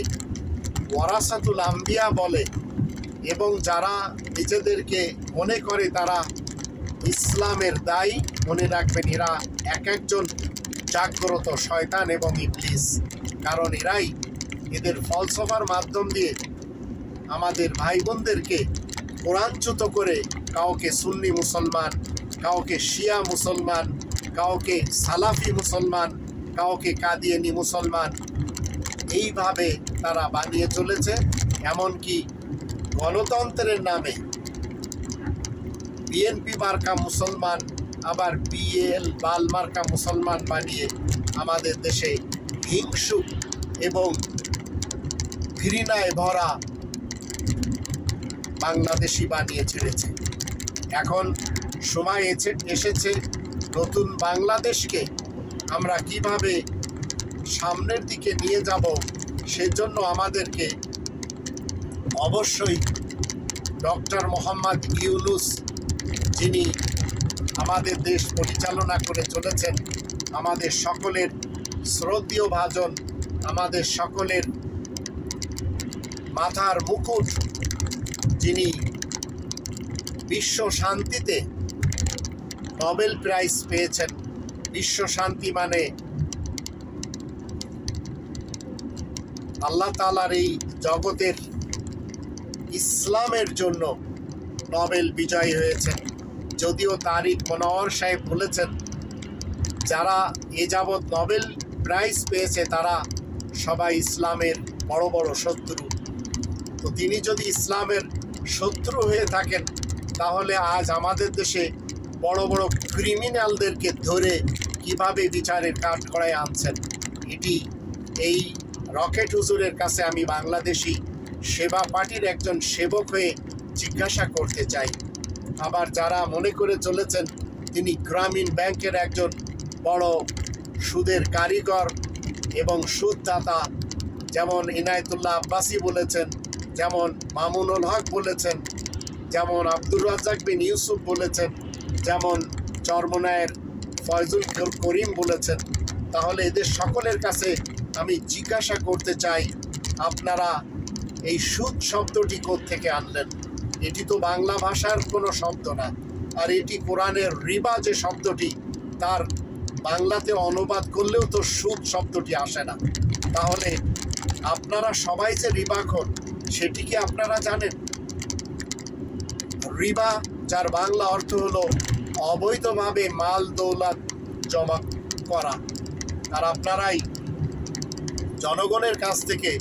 ওয়ারাসাতুল আম্বিয়া বলে এবং যারা নিজেদেরকে মনে করে তারা ইসলামের দায়ী, মনে রাখবেন এরা এক একজন জাগ্রত শয়তান এবং ইবলিস। কারণ এরাই এদের ফলসফার মাধ্যম দিয়ে আমাদের ভাই বোনদেরকে কোরআনচ্যুত করে কাউকে সুন্নি মুসলমান, কাউকে শিয়া মুসলমান, কাউকে সালাফি মুসলমান, কাউকে কাদিয়ানি মুসলমান, এইভাবে তারা বানিয়ে চলেছে। এমনকি গণতন্ত্রের নামে বিএনপি মার্কা মুসলমান, আবার বিএল বাল মার্কা মুসলমান বানিয়ে আমাদের দেশে হিংসুক এবং ঘৃণায় ভরা বাংলাদেশি বানিয়ে ছেড়েছে। এখন সময় এসেছে নতুন বাংলাদেশকে আমরা কিভাবে সামনের দিকে নিয়ে যাব, সেজন্য আমাদেরকে অবশ্যই ডক্টর মোহাম্মদ ইউনূস, যিনি আমাদের দেশ পরিচালনা করে চলেছেন, আমাদের সকলের শ্রদ্ধেয় ভাজন, আমাদের সকলের মাথার মুকুট, যিনি বিশ্ব শান্তিতে নোবেল প্রাইজ পেয়েছেন। বিশ্ব শান্তি মানে আল্লাহ তাআলার এই জগতের ইসলামের জন্য নোবেল বিজয়ী হয়েছেন। যদিও তারিক মনোহর সাহেব বলেছেন যারা এ যাবৎ নোবেল প্রাইজ পেয়েছে তারা সবাই ইসলামের বড় বড় শত্রু। তো তিনি যদি ইসলামের শত্রু হয়ে থাকেন, তাহলে আজ আমাদের দেশে বড় বড় ক্রিমিনালদেরকে ধরে কিভাবে বিচারের কাঠগড়ায় আনছেন। এটি এই রকেট হুজুরের কাছে আমি বাংলাদেশি সেবা পার্টির একজন সেবক হয়ে জিজ্ঞাসা করতে চাই। আবার যারা মনে করে চলেছেন তিনি গ্রামীণ ব্যাংকের একজন বড় সুদের কারিগর এবং সুদদাতা, যেমন ইনায়েতুল্লাহ আব্বাসী বলেছেন, যেমন মামুনুল হক বলেছেন, যেমন আব্দুর রাজ্জাক বিন ইউসুফ বলেছেন, যেমন চরমনায়ের ফয়জুল করিম বলেছেন, তাহলে এদের সকলের কাছে আমি জিজ্ঞাসা করতে চাই, আপনারা এই সুদ শব্দটি কোত্থেকে আনলেন? এটি তো বাংলা ভাষার কোনো শব্দ না। আর এটি কোরআনের রিবা যে শব্দটি, তার বাংলাতে অনুবাদ করলেও তো সুদ শব্দটি আসে না। তাহলে আপনারা সবাই যে রিবাখোর, সেটি কি আপনারা জানেন? রিবা, যার বাংলা অর্থ হলো অবৈধভাবে মাল দৌলত জমা করা। আর আপনারাই জনগণের কাছ থেকে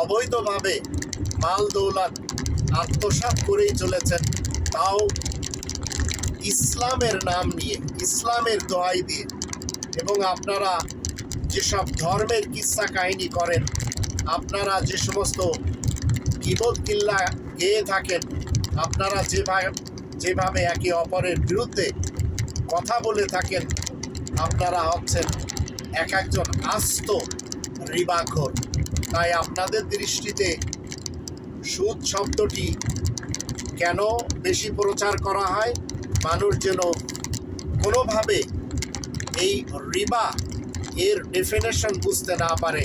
অবৈধভাবে মাল দৌলত আত্মসাৎ করেই চলেছেন, তাও ইসলামের নাম নিয়ে, ইসলামের দোহাই দিয়ে। এবং আপনারা যেসব ধর্মের কিস্সা কাহিনী করেন, আপনারা যে সমস্ত কিবত কিল্লা গেয়ে থাকেন, আপনারা যেভাবে একে অপরের বিরুদ্ধে কথা বলে থাকেন, আপনারা হচ্ছেন একজন আস্ত রিবাখোর। তাই আপনাদের দৃষ্টিতে সুদ শব্দটি কেন বেশি প্রচার করা হয়? মানুষ যেন কোনোভাবে এই রিবা এর ডেফিনেশন বুঝতে না পারে।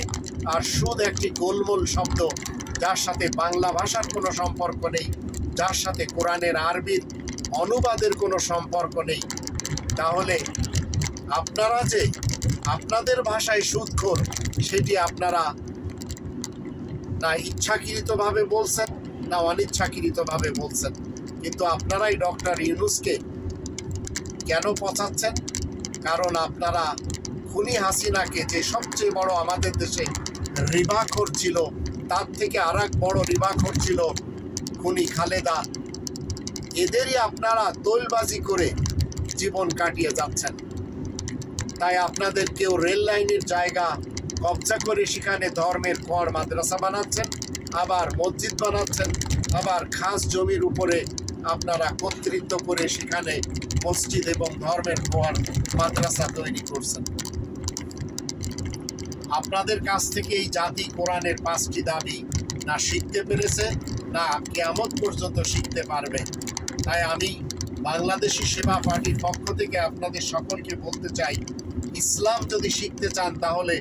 আর সুদ একটি গোলমোল শব্দ, যার সাথে বাংলা ভাষার কোনো সম্পর্ক নেই, যার সাথে কোরআনের আরবির অনুবাদের কোনো সম্পর্ক নেই। তাহলে আপনারা যে আপনাদের ভাষায় সুদখোর, সেটি আপনারা না ইচ্ছাকৃতভাবে বলছেন না অনিচ্ছাকৃতভাবে বলছেন। কিন্তু আপনারাই ডক্টর ইউনূসকে কেন পচাচ্ছেন? কারণ আপনারা খুনি হাসিনাকে, যে সবচেয়ে বড় আমাদের দেশে রিবাখোর ছিল, তার থেকে আর এক বড় রিবাখোর ছিল খুনি খালেদা, এদেরই আপনারা তোলবাজি করে জীবন কাটিয়ে যাচ্ছেন। তাই আপনাদের কেউ রেল লাইনের জায়গা কবজা করে সেখানে ধর্মের ঘর মাদ্রাসা বানাচ্ছেন, আবার মসজিদ বানাচ্ছেন, আবার খাস জমির উপরে আপনারা কর্তৃত্ব করে সেখানে মসজিদ এবং ধর্মের ঘর মাদ্রাসা তৈরি করছেন। আপনাদের কাছ থেকে এই জাতি কোরআনের 5টি দাবি না শিখতে পেরেছে, না কিয়ামত পর্যন্ত শিখতে পারবে। তাই আমি বাংলাদেশি সেবা পার্টির পক্ষ থেকে আপনাদের সকলকে বলতে চাই, ইসলাম যদি শিখতে চান তাহলে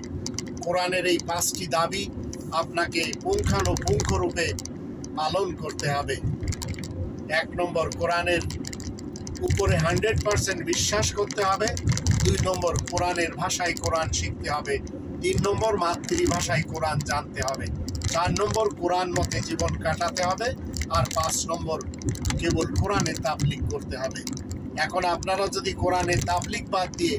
কোরআনের এই 5টি দাবি আপনাকে পুঙ্খানুপুঙ্খরূপে পালন করতে হবে। 1 নম্বর, কোরআনের উপরে 100% বিশ্বাস করতে হবে। 2 নম্বর, কোরআনের ভাষায় কোরআন শিখতে হবে। 3 নম্বর, মাতৃভাষায় কোরআন জানতে হবে। 4 নম্বর, কোরআন মতে জীবন কাটাতে হবে। আর 5 নম্বর, কেবল কোরআনের তাবলীগ করতে হবে। এখন আপনারা যদি কোরআনের তাবলীগ বাদ দিয়ে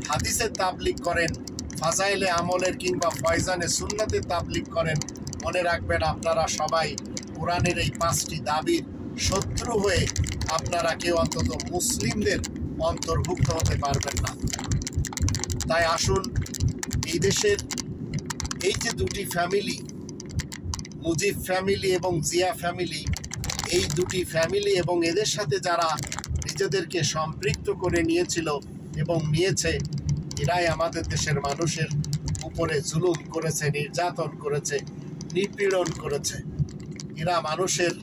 হাদিসের তাবলীগ করেন, ফাজাইলে আমলের কিংবা ফয়জানে সুন্নতের তাবলীগ করেন, মনে রাখবেন আপনারা সবাই কোরআনের এই 5টি দাবির শত্রু হয়ে আপনারা কেউ অন্তত মুসলিমদের অন্তর্ভুক্ত হতে পারবেন না। তাই আসুন, এই দেশের এই যে দুটি ফ্যামিলি, মুজিব ফ্যামিলি এবং জিয়া ফ্যামিলি, এই দুটি ফ্যামিলি এবং এদের সাথে যারা নিজেদেরকে সম্পৃক্ত করে নিয়েছিল এবং নিয়েছে, এরাই আমাদের দেশের মানুষের উপরে জুলুম করেছে, নির্যাতন করেছে, নিপীড়ন করেছে। এরা মানুষের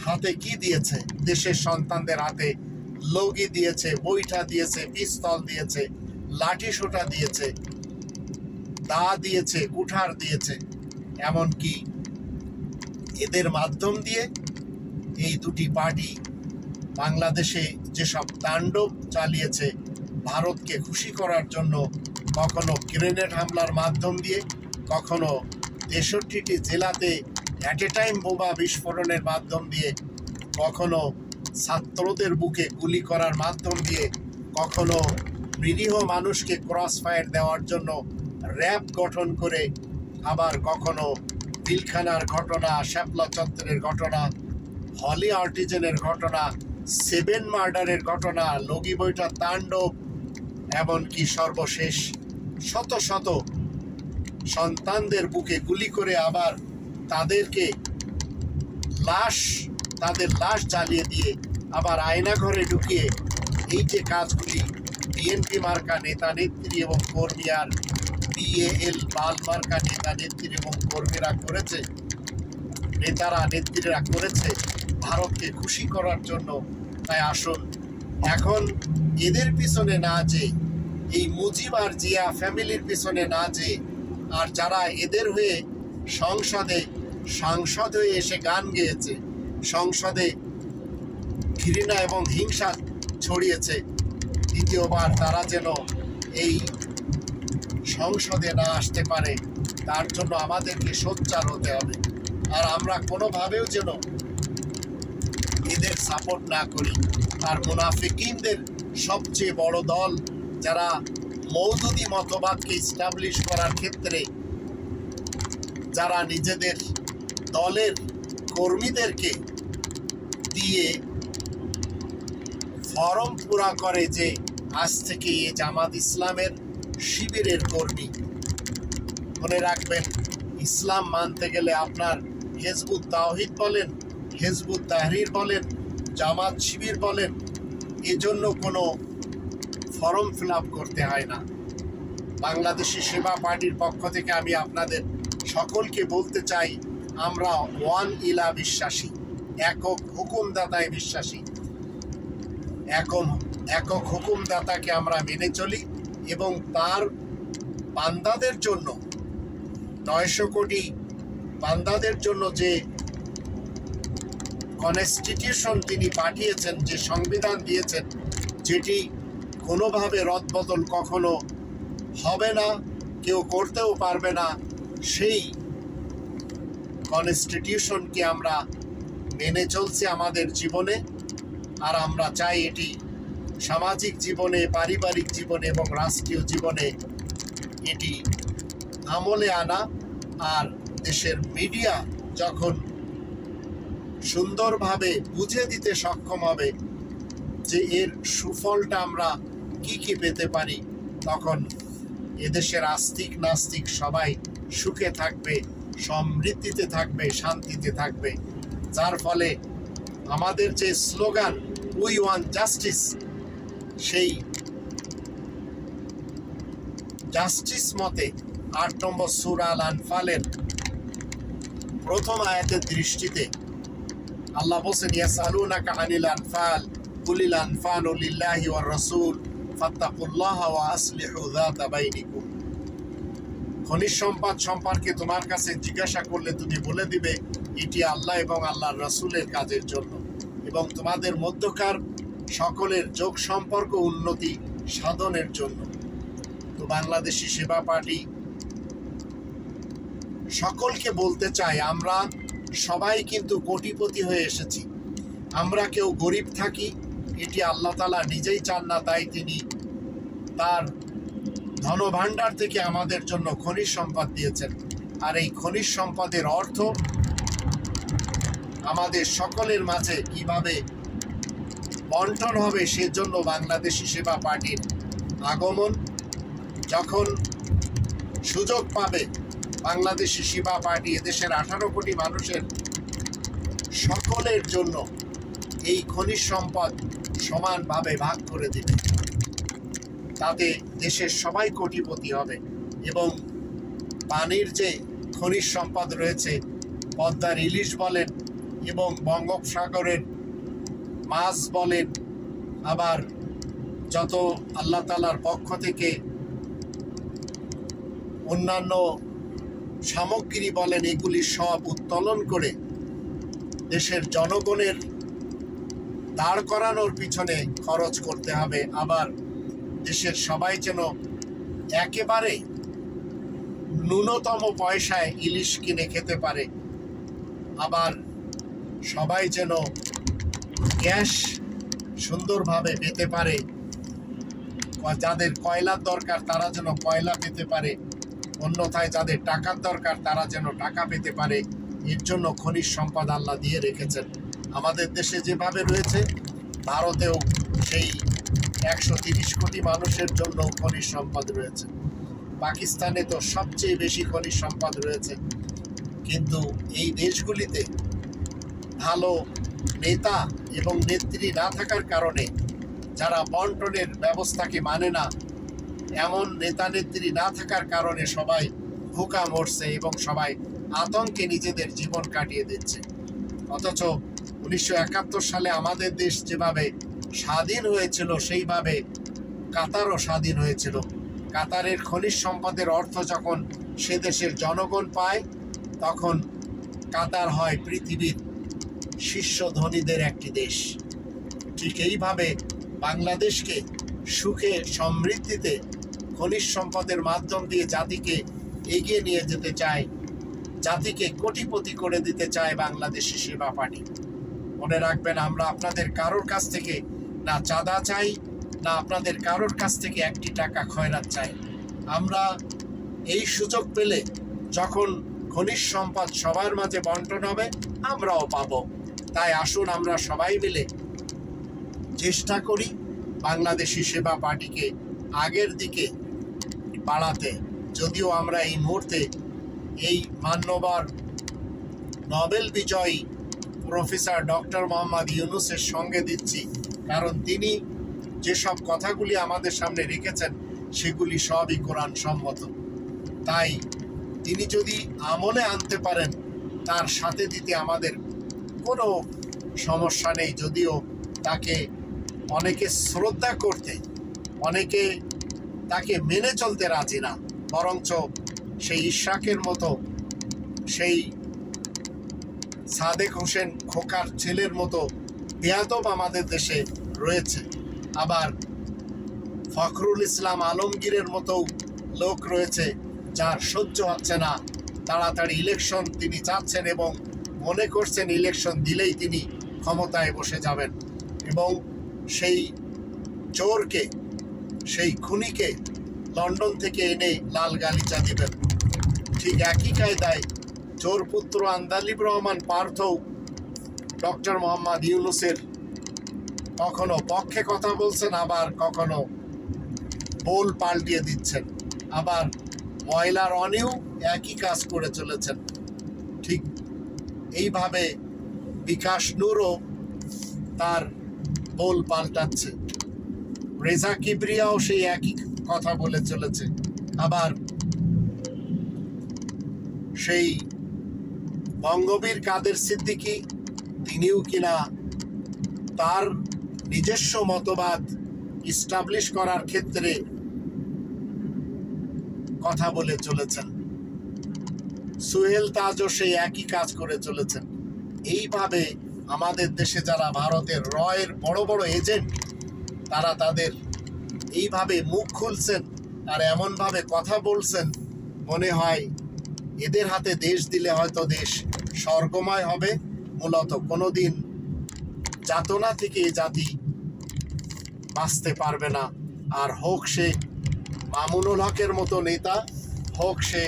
হাতে কি দিয়েছে? দেশের সন্তানদের হাতে লগি দিয়েছে, বৈঠা দিয়েছে, পিস্তল দিয়েছে, লাঠি সোঁটা দিয়েছে, দা দিয়েছে, কুঠার দিয়েছে। এমনকি এদের মাধ্যম দিয়ে এই দুটি পার্টি বাংলাদেশে যেসব তাণ্ডব চালিয়েছে ভারতকে খুশি করার জন্য, কখনো গ্রেনেড হামলার মাধ্যম দিয়ে, কখনো 63টি জেলাতে অ্যাট এ টাইম বোমা বিস্ফোরণের মাধ্যম দিয়ে, কখনো ছাত্রদের বুকে গুলি করার মাধ্যম দিয়ে, কখনো নিরীহ মানুষকে ক্রস ফায়ার দেওয়ার জন্য র্যাব গঠন করে, আবার কখনো পিলখানার ঘটনা, শ্যাপলা চত্বরের ঘটনা, হলি আর্টিজেনের ঘটনা, 7 মার্ডারের ঘটনা, লগি বৈঠা তাণ্ডব, এমনকি সর্বশেষ শত শত সন্তানদের বুকে গুলি করে আবার তাদের লাশ জ্বালিয়ে দিয়ে আবার আয়নাঘরে ঢুকিয়ে এই যে কাজগুলি বিএনপি মার্কা নেতা নেত্রী এবং কর্মী আর BAL বাল মার্কা নেতা নেত্রী এবং কর্মীরা করেছে, নেতারা নেত্রীরা করেছে ভারতকে খুশি করার জন্য। তাই আসুন, এখন এদের পিছনে না যে, এই মুজিব আর জিয়া ফ্যামিলির পিছনে না যে, আর যারা এদের হয়ে সাংসদ হয়ে এসে গান গেয়েছে, সংসদে ঘৃণা এবং হিংসা ছড়িয়েছে, দ্বিতীয়বার তারা যেন এই সংসদে না আসতে পারে, তার জন্য আমাদেরকে সোচ্চার হতে হবে। আর আমরা কোনোভাবেও যেন এদের সাপোর্ট না করি। আর মুনাফিকিনদের সবচেয়ে বড় দল, যারা মওদুদি মতবাদকে ইস্টাবলিশ করার ক্ষেত্রে যারা নিজেদের দলের কর্মীদেরকে দিয়ে ফরম পুরা করে যে আজ থেকে এ জামাত ইসলামের শিবিরের কর্মী। মনে রাখবেন, ইসলাম মানতে গেলে আপনার হিজবুত তাওহীদ বলেন, হিজবুত তাহরীর বলেন, জামাত শিবির বলেন, এজন্য কোনো ফর্ম ফিল আপ করতে হয় না। বাংলাদেশি সেবা পার্টির পক্ষ থেকে আমি আপনাদের সকলকে বলতে চাই, আমরা ওয়ান ইলা বিশ্বাসী, একক হুকুমদাতায় বিশ্বাসী। একক হুকুমদাতাকে আমরা মেনে চলি এবং তার বান্দাদের জন্য, 900 কোটি বান্দাদের জন্য যে কনস্টিটিউশন তিনি পাঠিয়েছেন, যে সংবিধান দিয়েছেন, যেটি কোনোভাবে রদবদল কখনো হবে না, কেউ করতেও পারবে না, সেই কনস্টিটিউশনকে আমরা মেনে চলছি আমাদের জীবনে। আর আমরা চাই এটি সামাজিক জীবনে, পারিবারিক জীবনে এবং রাষ্ট্রীয় জীবনে এটি আমলে আনা। আর দেশের মিডিয়া যখন সুন্দরভাবে বুঝে দিতে সক্ষম হবে যে এর সুফলটা আমরা কি কি পেতে পারি, তখন এদেশের আস্তিক নাস্তিক সবাই সুখে থাকবে, সমৃদ্ধিতে থাকবে, শান্তিতে থাকবে। যার ফলে আমাদের যে স্লোগান উই ওয়ান্ট জাস্টিস, সেই জাস্টিস মতে 8 নম্বর সূরা আল আনফালের প্রথম আয়াতের দৃষ্টিতে আল্লাহ বলেন, ইয়াসালুনাকা আনিল আনফাল কুলিল আনফালু লিল্লাহি ওয়ার রাসূল ফাত্তাকুল্লাহা ওয়া আসলিহু যাতা বাইনিকুম। খনিজ সম্পদ সম্পর্কে তোমার কাছে জিজ্ঞাসা করলে তুমি বলে দিবে এটি আল্লাহ এবং আল্লাহর রাসূলের কাজের জন্য, এবং তোমাদের মধ্যকার সকলের যোগ সম্পর্ক উন্নতি সাধনের জন্য। তো বাংলাদেশি সেবা পার্টি সকলকে বলতে চাই, আমরা সবাই কিন্তু কোটিপতি হয়ে এসেছি। আমরা কেউ গরিব থাকি, এটি আল্লাহ তাআলা নিজেই চান না, তাই তিনি তার ধনভাণ্ডার থেকে আমাদের জন্য খনিজ সম্পদ দিয়েছেন। আর এই খনিজ সম্পদের অর্থ আমাদের সকলের মাঝে কিভাবে বন্টন হবে সেজন্য বাংলাদেশি সেবা পার্টির আগমন। যখন সুযোগ পাবে বাংলাদেশি সেবা পার্টি এদেশের 18 কোটি মানুষের সকলের জন্য এই খনিজ সম্পদ সমানভাবে ভাগ করে দেবে। তাতে দেশের সবাই কোটিপতি হবে এবং পানির যে খনিজ সম্পদ রয়েছে, পদ্মার ইলিশ বলেন এবং বঙ্গোপসাগরের মাছ বলেন, আবার যত আল্লাহ তাআলার পক্ষ থেকে অন্যান্য সামগ্রী বলেন, এগুলি সব উত্তোলন করে দেশের জনগণের দাঁড় করানোর পিছনে খরচ করতে হবে। আবার দেশের সবাই যেন একেবারে ন্যূনতম পয়সায় ইলিশ কিনে খেতে পারে, আবার সবাই যেন গ্যাস সুন্দরভাবে পেতে পারে, যাদের কয়লার দরকার তারা যেন কয়লা পেতে পারে, অন্যথায় যাদের টাকার দরকার তারা যেন টাকা পেতে পারে। এর জন্য খনিজ সম্পদ আল্লাহ দিয়ে রেখেছেন। আমাদের দেশে যেভাবে রয়েছে, ভারতেও সেই 130 কোটি মানুষের জন্য খনিজ সম্পদ রয়েছে। পাকিস্তানে তো সবচেয়ে বেশি খনিজ সম্পদ রয়েছে। কিন্তু এই দেশগুলিতে ভালো নেতা এবং নেত্রী না থাকার কারণে, যারা বন্টনের ব্যবস্থাকে মানে না, এমন নেতা নেত্রী না থাকার কারণে সবাই ভুকা মরছে এবং সবাই আতঙ্কে নিজেদের জীবন কাটিয়ে দিচ্ছে। অথচ 1971 সালে আমাদের দেশ যেভাবে স্বাধীন হয়েছিল, সেইভাবে কাতারও স্বাধীন হয়েছিল। কাতারের খনিজ সম্পদের অর্থ যখন সে দেশের জনগণ পায়, তখন কাতার হয় পৃথিবীর শীর্ষ ধনীদের একটি দেশ। ঠিক এইভাবে বাংলাদেশকে সুখে সমৃদ্ধিতে খনিজ সম্পদের মাধ্যম দিয়ে জাতিকে এগিয়ে নিয়ে যেতে চায়, জাতিকে কোটিপতি করে দিতে চায় বাংলাদেশি সেবা পার্টি। মনে রাখবেন, আমরা আপনাদের কারোর কাছ থেকে না চাঁদা চাই, না আপনাদের কারোর কাছ থেকে একটি টাকা খয়রাত চাই। আমরা এই সুযোগ পেলে যখন খনিজ সম্পদ সবার মাঝে বন্টন হবে, আমরাও পাবো। তাই আসুন আমরা সবাই মিলে চেষ্টা করি বাংলাদেশি সেবা পার্টিকে আগের দিকে বাড়াতে। যদিও আমরা এই মুহূর্তে এই মান্যবর নোবেল বিজয়ী প্রফেসর ডক্টর মোহাম্মদ ইউনূসের সঙ্গে দিচ্ছি, কারণ তিনি যেসব কথাগুলি আমাদের সামনে রেখেছেন সেগুলি সবই কোরআন সম্মত। তাই তিনি যদি আমলে আনতে পারেন, তার সাথে দিতে আমাদের কোনো সমস্যা নেই। যদিও তাকে অনেকে শ্রদ্ধা করতে, অনেকে তাকে মেনে চলতে রাজি না, বরঞ্চ সেই ইশাকের মতো, সেই সাদেক হোসেন খোকার ছেলের মতো বেয়াদব আমাদের দেশে রয়েছে। আবার ফখরুল ইসলাম আলমগীরের মতো লোক রয়েছে, যার সহ্য হচ্ছে না তাড়াতাড়ি ইলেকশন তিনি চাচ্ছেন এবং মনে করছেন ইলেকশন দিলেই তিনি ক্ষমতায় বসে যাবেন এবং সেই চোরকে, সেই খুনিকে লন্ডন থেকে এনে লাল গালিচা দেবেন। ঠিক একই কায়দায় চোর পুত্র আন্দালিব রহমান পার্থও ডক্টর মোহাম্মদ ইউনূসের কখনো পক্ষে কথা বলছেন, আবার কখনো বোল পাল্টিয়ে দিচ্ছেন। আবার ময়লা রনিও একই কাজ করে চলেছেন। ঠিক এইভাবে বিকাশ নূরও তার বোল পাল্টাচ্ছে। রেজা কিবরিয়াও সেই একই কথা বলে চলেছে। আবার সেই বঙ্গবীর কাদের সিদ্দিকী, তিনিও কিনা তার নিজস্ব মতবাদ ইস্টাবলিশ করার ক্ষেত্রে কথা বলে চলেছেন। সুহেল তাজও সেই একই কাজ করে চলেছেন। এইভাবে আমাদের দেশে যারা ভারতের রয়ের বড় বড় এজেন্ট, তারা তাদের এইভাবে মুখ খুলছেন আর এমনভাবে কথা বলছেন, মনে হয় এদের হাতে দেশ দিলে হয়তো দেশ স্বর্গময় হবে। মূলত কোনোদিন যাতনা থেকে জাতি বাঁচতে পারবে না। আর হোক সে মামুনুল হকের মতো নেতা, হোক সে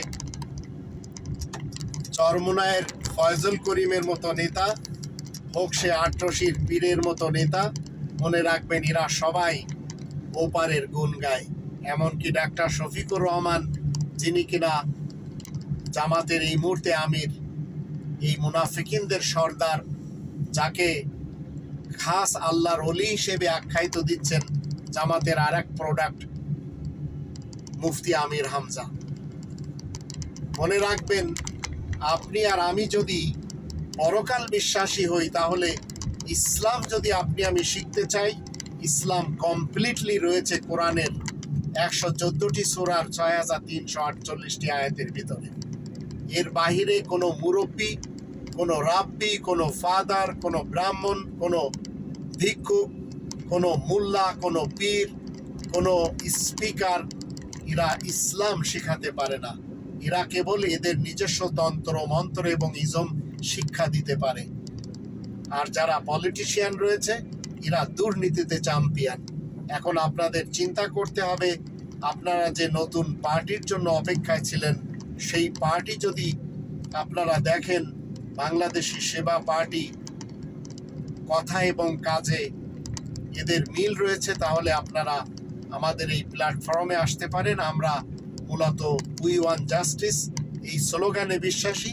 চরমুনায়ের ফয়জুল করিমের মতো নেতা, হোক সে আটরশির পীরের মতো নেতা, মনে রাখবেন এরা সবাই ওপারের গুণ গায়। এমনকি ডাক্তার শফিকুর রহমান, যিনি কিনা জামাতের এই মুহূর্তে আমির, এই মুনাফিকিনদের সর্দার, যাকে খাস আল্লাহর ওলি হিসেবে আখ্যায়িত দিচ্ছেন জামাতের আর এক প্রোডাক্ট মুফতি আমির হামজা। মনে রাখবেন, আপনি আর আমি যদি পরকাল বিশ্বাসী হই, তাহলে ইসলাম যদি আপনি আমি শিখতে চাই, ইসলাম কমপ্লিটলি রয়েছে কোরআনের 114টি সূরার 6348টি আয়াতের ভিতরে। এর বাহিরে কোনো মুরব্বী, কোনো রাব্বি, কোনো ফাদার, কোনো ব্রাহ্মণ, কোনো ভিক্ষুক, কোনো মোল্লা, কোনো পীর, কোনো স্পিকার এরা ইসলাম শেখাতে পারে না। এরা কেবল এদের নিজস্ব তন্ত্র মন্ত্র এবং ইজম শিক্ষা দিতে পারে। আর যারা পলিটিশিয়ান রয়েছে, এরা দুর্নীতিতে চ্যাম্পিয়ন। এখন আপনাদের চিন্তা করতে হবে, আপনারা যে নতুন পার্টির জন্য অপেক্ষায় ছিলেন, সেই পার্টি যদি আপনারা দেখেন বাংলাদেশি সেবা পার্টি, কথা এবং কাজে এদের মিল রয়েছে, তাহলে আপনারা আমাদের এই প্ল্যাটফর্মে আসতে পারেন। আমরা মূলত উই ওয়ান জাস্টিস এই স্লোগানে বিশ্বাসী,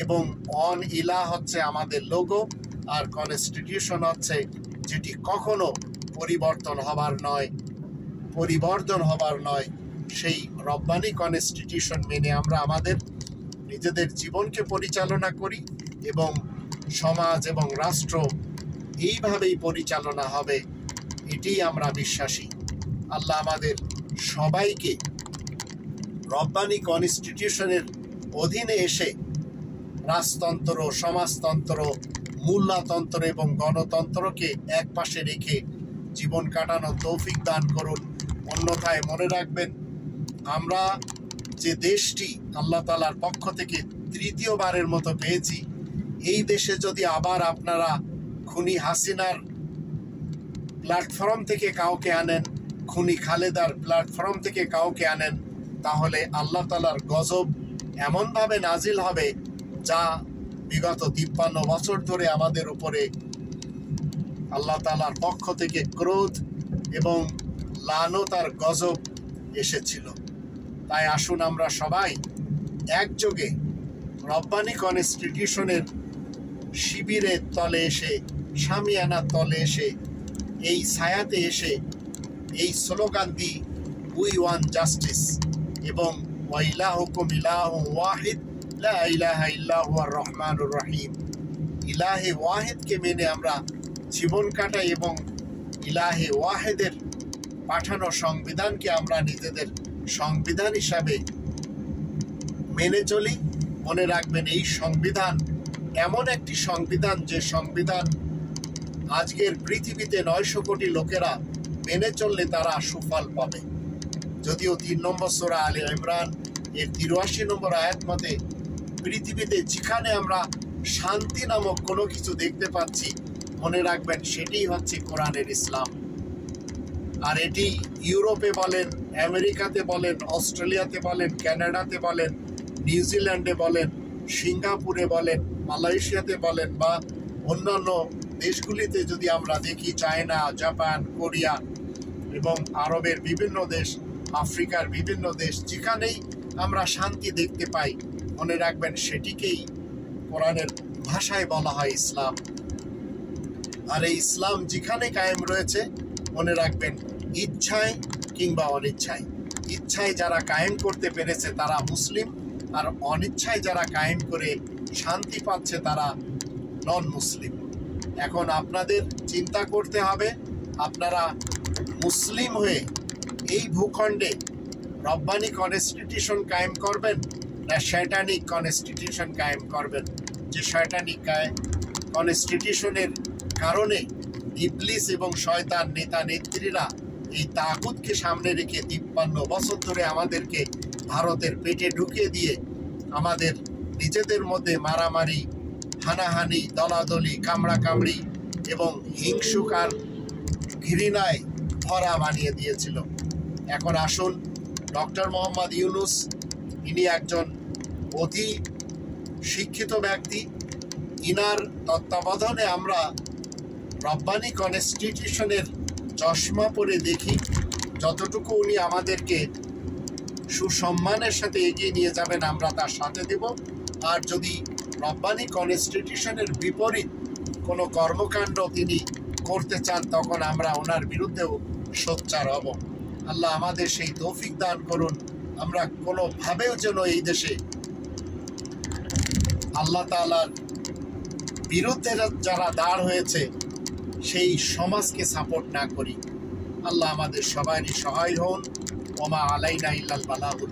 এবং অন ইলা হচ্ছে আমাদের লোগো, আর কনস্টিটিউশন হচ্ছে যেটি কখনো পরিবর্তন হবার নয়। সেই রব্বানি কনস্টিটিউশন মেনে আমরা আমাদের নিজেদের জীবনকে পরিচালনা করি, এবং সমাজ এবং রাষ্ট্র এইভাবেই পরিচালনা হবে, এটিই আমরা বিশ্বাসী। আল্লাহ আমাদের সবাইকে রব্বানি কনস্টিটিউশনের অধীনে এসে রাজতন্ত্র, সমাজতন্ত্র, মূল্যতন্ত্র এবং গণতন্ত্রকে এক পাশে রেখে জীবন কাটানোর তৌফিক দান করুন। অন্যথায় মনে রাখবেন, আমরা যে দেশটি আল্লাহ তাআলার পক্ষ থেকে তৃতীয়বারের মতো পেয়েছি, এই দেশে যদি আবার আপনারা খুনি হাসিনার প্ল্যাটফর্ম থেকে কাউকে আনেন, খুনি খালেদার প্ল্যাটফর্ম থেকে কাউকে আনেন, তাহলে আল্লাহ তাআলার গজব এমনভাবে নাজিল হবে, যা বিগত 53 বছর ধরে আমাদের উপরে আল্লাহ তাআলার পক্ষ থেকে ক্রোধ এবং লানত আর গজব এসেছিল। তাই আসুন আমরা সবাই একযোগে রব্বানি কনস্টিটিউশনের শিবিরের তলে এসে, শামিয়ানার তলে এসে, এই ছায়াতে এসে এই স্লোগান দিই, উই ওয়ান জাস্টিস, এবং ওয়াইলাহুকুম ইলাহুন ওয়াহিদ লা ইলাহা ইল্লা হুয়ার রহমানুর রহিম। ইলাহে ওয়াহিদকে মেনে আমরা জীবন কাটাই, এবং ইলাহে ওয়াহিদের পাঠানো সংবিধানকে আমরা নিজেদের সংবিধান হিসাবে মেনে চলি। মনে রাখবেন, এই সংবিধান এমন একটি সংবিধান, যে সংবিধান আজকের পৃথিবীতে 900 কোটি লোকেরা মেনে চললে তারা সুফল পাবে। যদিও 3 নম্বর সূরা আলে ইমরান এর 83 নম্বর আয়াত মতে পৃথিবীতে যেখানে আমরা শান্তি নামক কোনো কিছু দেখতে পাচ্ছি, মনে রাখবেন সেটিই হচ্ছে কোরআনের ইসলাম। আর এটি ইউরোপে বলেন, আমেরিকাতে বলেন, অস্ট্রেলিয়াতে বলেন, কানাডাতে বলেন, নিউজিল্যান্ডে বলেন, সিঙ্গাপুরে বলেন, মালয়েশিয়াতে বলেন, বা অন্যান্য দেশগুলিতে যদি আমরা দেখি, চায়না, জাপান, কোরিয়া এবং আরবের বিভিন্ন দেশ, আফ্রিকার বিভিন্ন দেশ, যেখানেই আমরা শান্তি দেখতে পাই, মনে রাখবেন সেটিকেই কোরআনের ভাষায় বলা হয় ইসলাম। আর এই ইসলাম যেখানে কায়েম রয়েছে, মনে রাখবেন ইচ্ছায় কিংবা অনিচ্ছায়, ইচ্ছায় যারা কায়েম করতে পেরেছে তারা মুসলিম, আর অনিচ্ছায় যারা কায়েম করে শান্তি পাচ্ছে তারা নন মুসলিম। এখন আপনাদের চিন্তা করতে হবে, আপনারা মুসলিম হয়ে এই ভূখণ্ডে রব্বানি কনস্টিটিউশন কায়েম করবেন, না শয়তানিক কনস্টিটিউশন কায়েম করবেন, যে শয়তানিক কনস্টিটিউশনের কারণে ইবলিস এবং শয়তান নেতা নেত্রীরা এই তাগুতকে সামনে রেখে 53 বছর ধরে আমাদেরকে ভারতের পেটে ঢুকিয়ে দিয়ে আমাদের নিজেদের মধ্যে মারামারি, হানাহানি, দলাদলি, কামড়াকামড়ি এবং হিংসুক আর ঘৃণায় ভরা বানিয়ে দিয়েছিল। এখন আসুন ডক্টর মোহাম্মদ ইউনুস, ইনি একজন অতি শিক্ষিত ব্যক্তি। ইনার তত্ত্বাবধানে আমরা রব্বানি কনস্টিটিউশনের চশমা পরে দেখি যতটুকু উনি আমাদেরকে সুসম্মানের সাথে এগিয়ে নিয়ে যাবেন আমরা তার সাথে দেব। আর যদি রব্বানি কনস্টিটিউশনের বিপরীত কোনো কর্মকাণ্ড তিনি করতে চান তখন আমরা ওনার বিরুদ্ধেও সোচ্চার হব। আল্লাহ আমাদের সেই তৌফিক দান করুন, আমরা কোনোভাবেও যেন এই দেশে আল্লাহ তাআলার বিরুদ্ধে যারা দাঁড় হয়েছে সেই সমাজকে সাপোর্ট না করি। আল্লাহ আমাদের সবারই সহায় হন। ওমা আলাইনা ইল্লাল বালাগুল।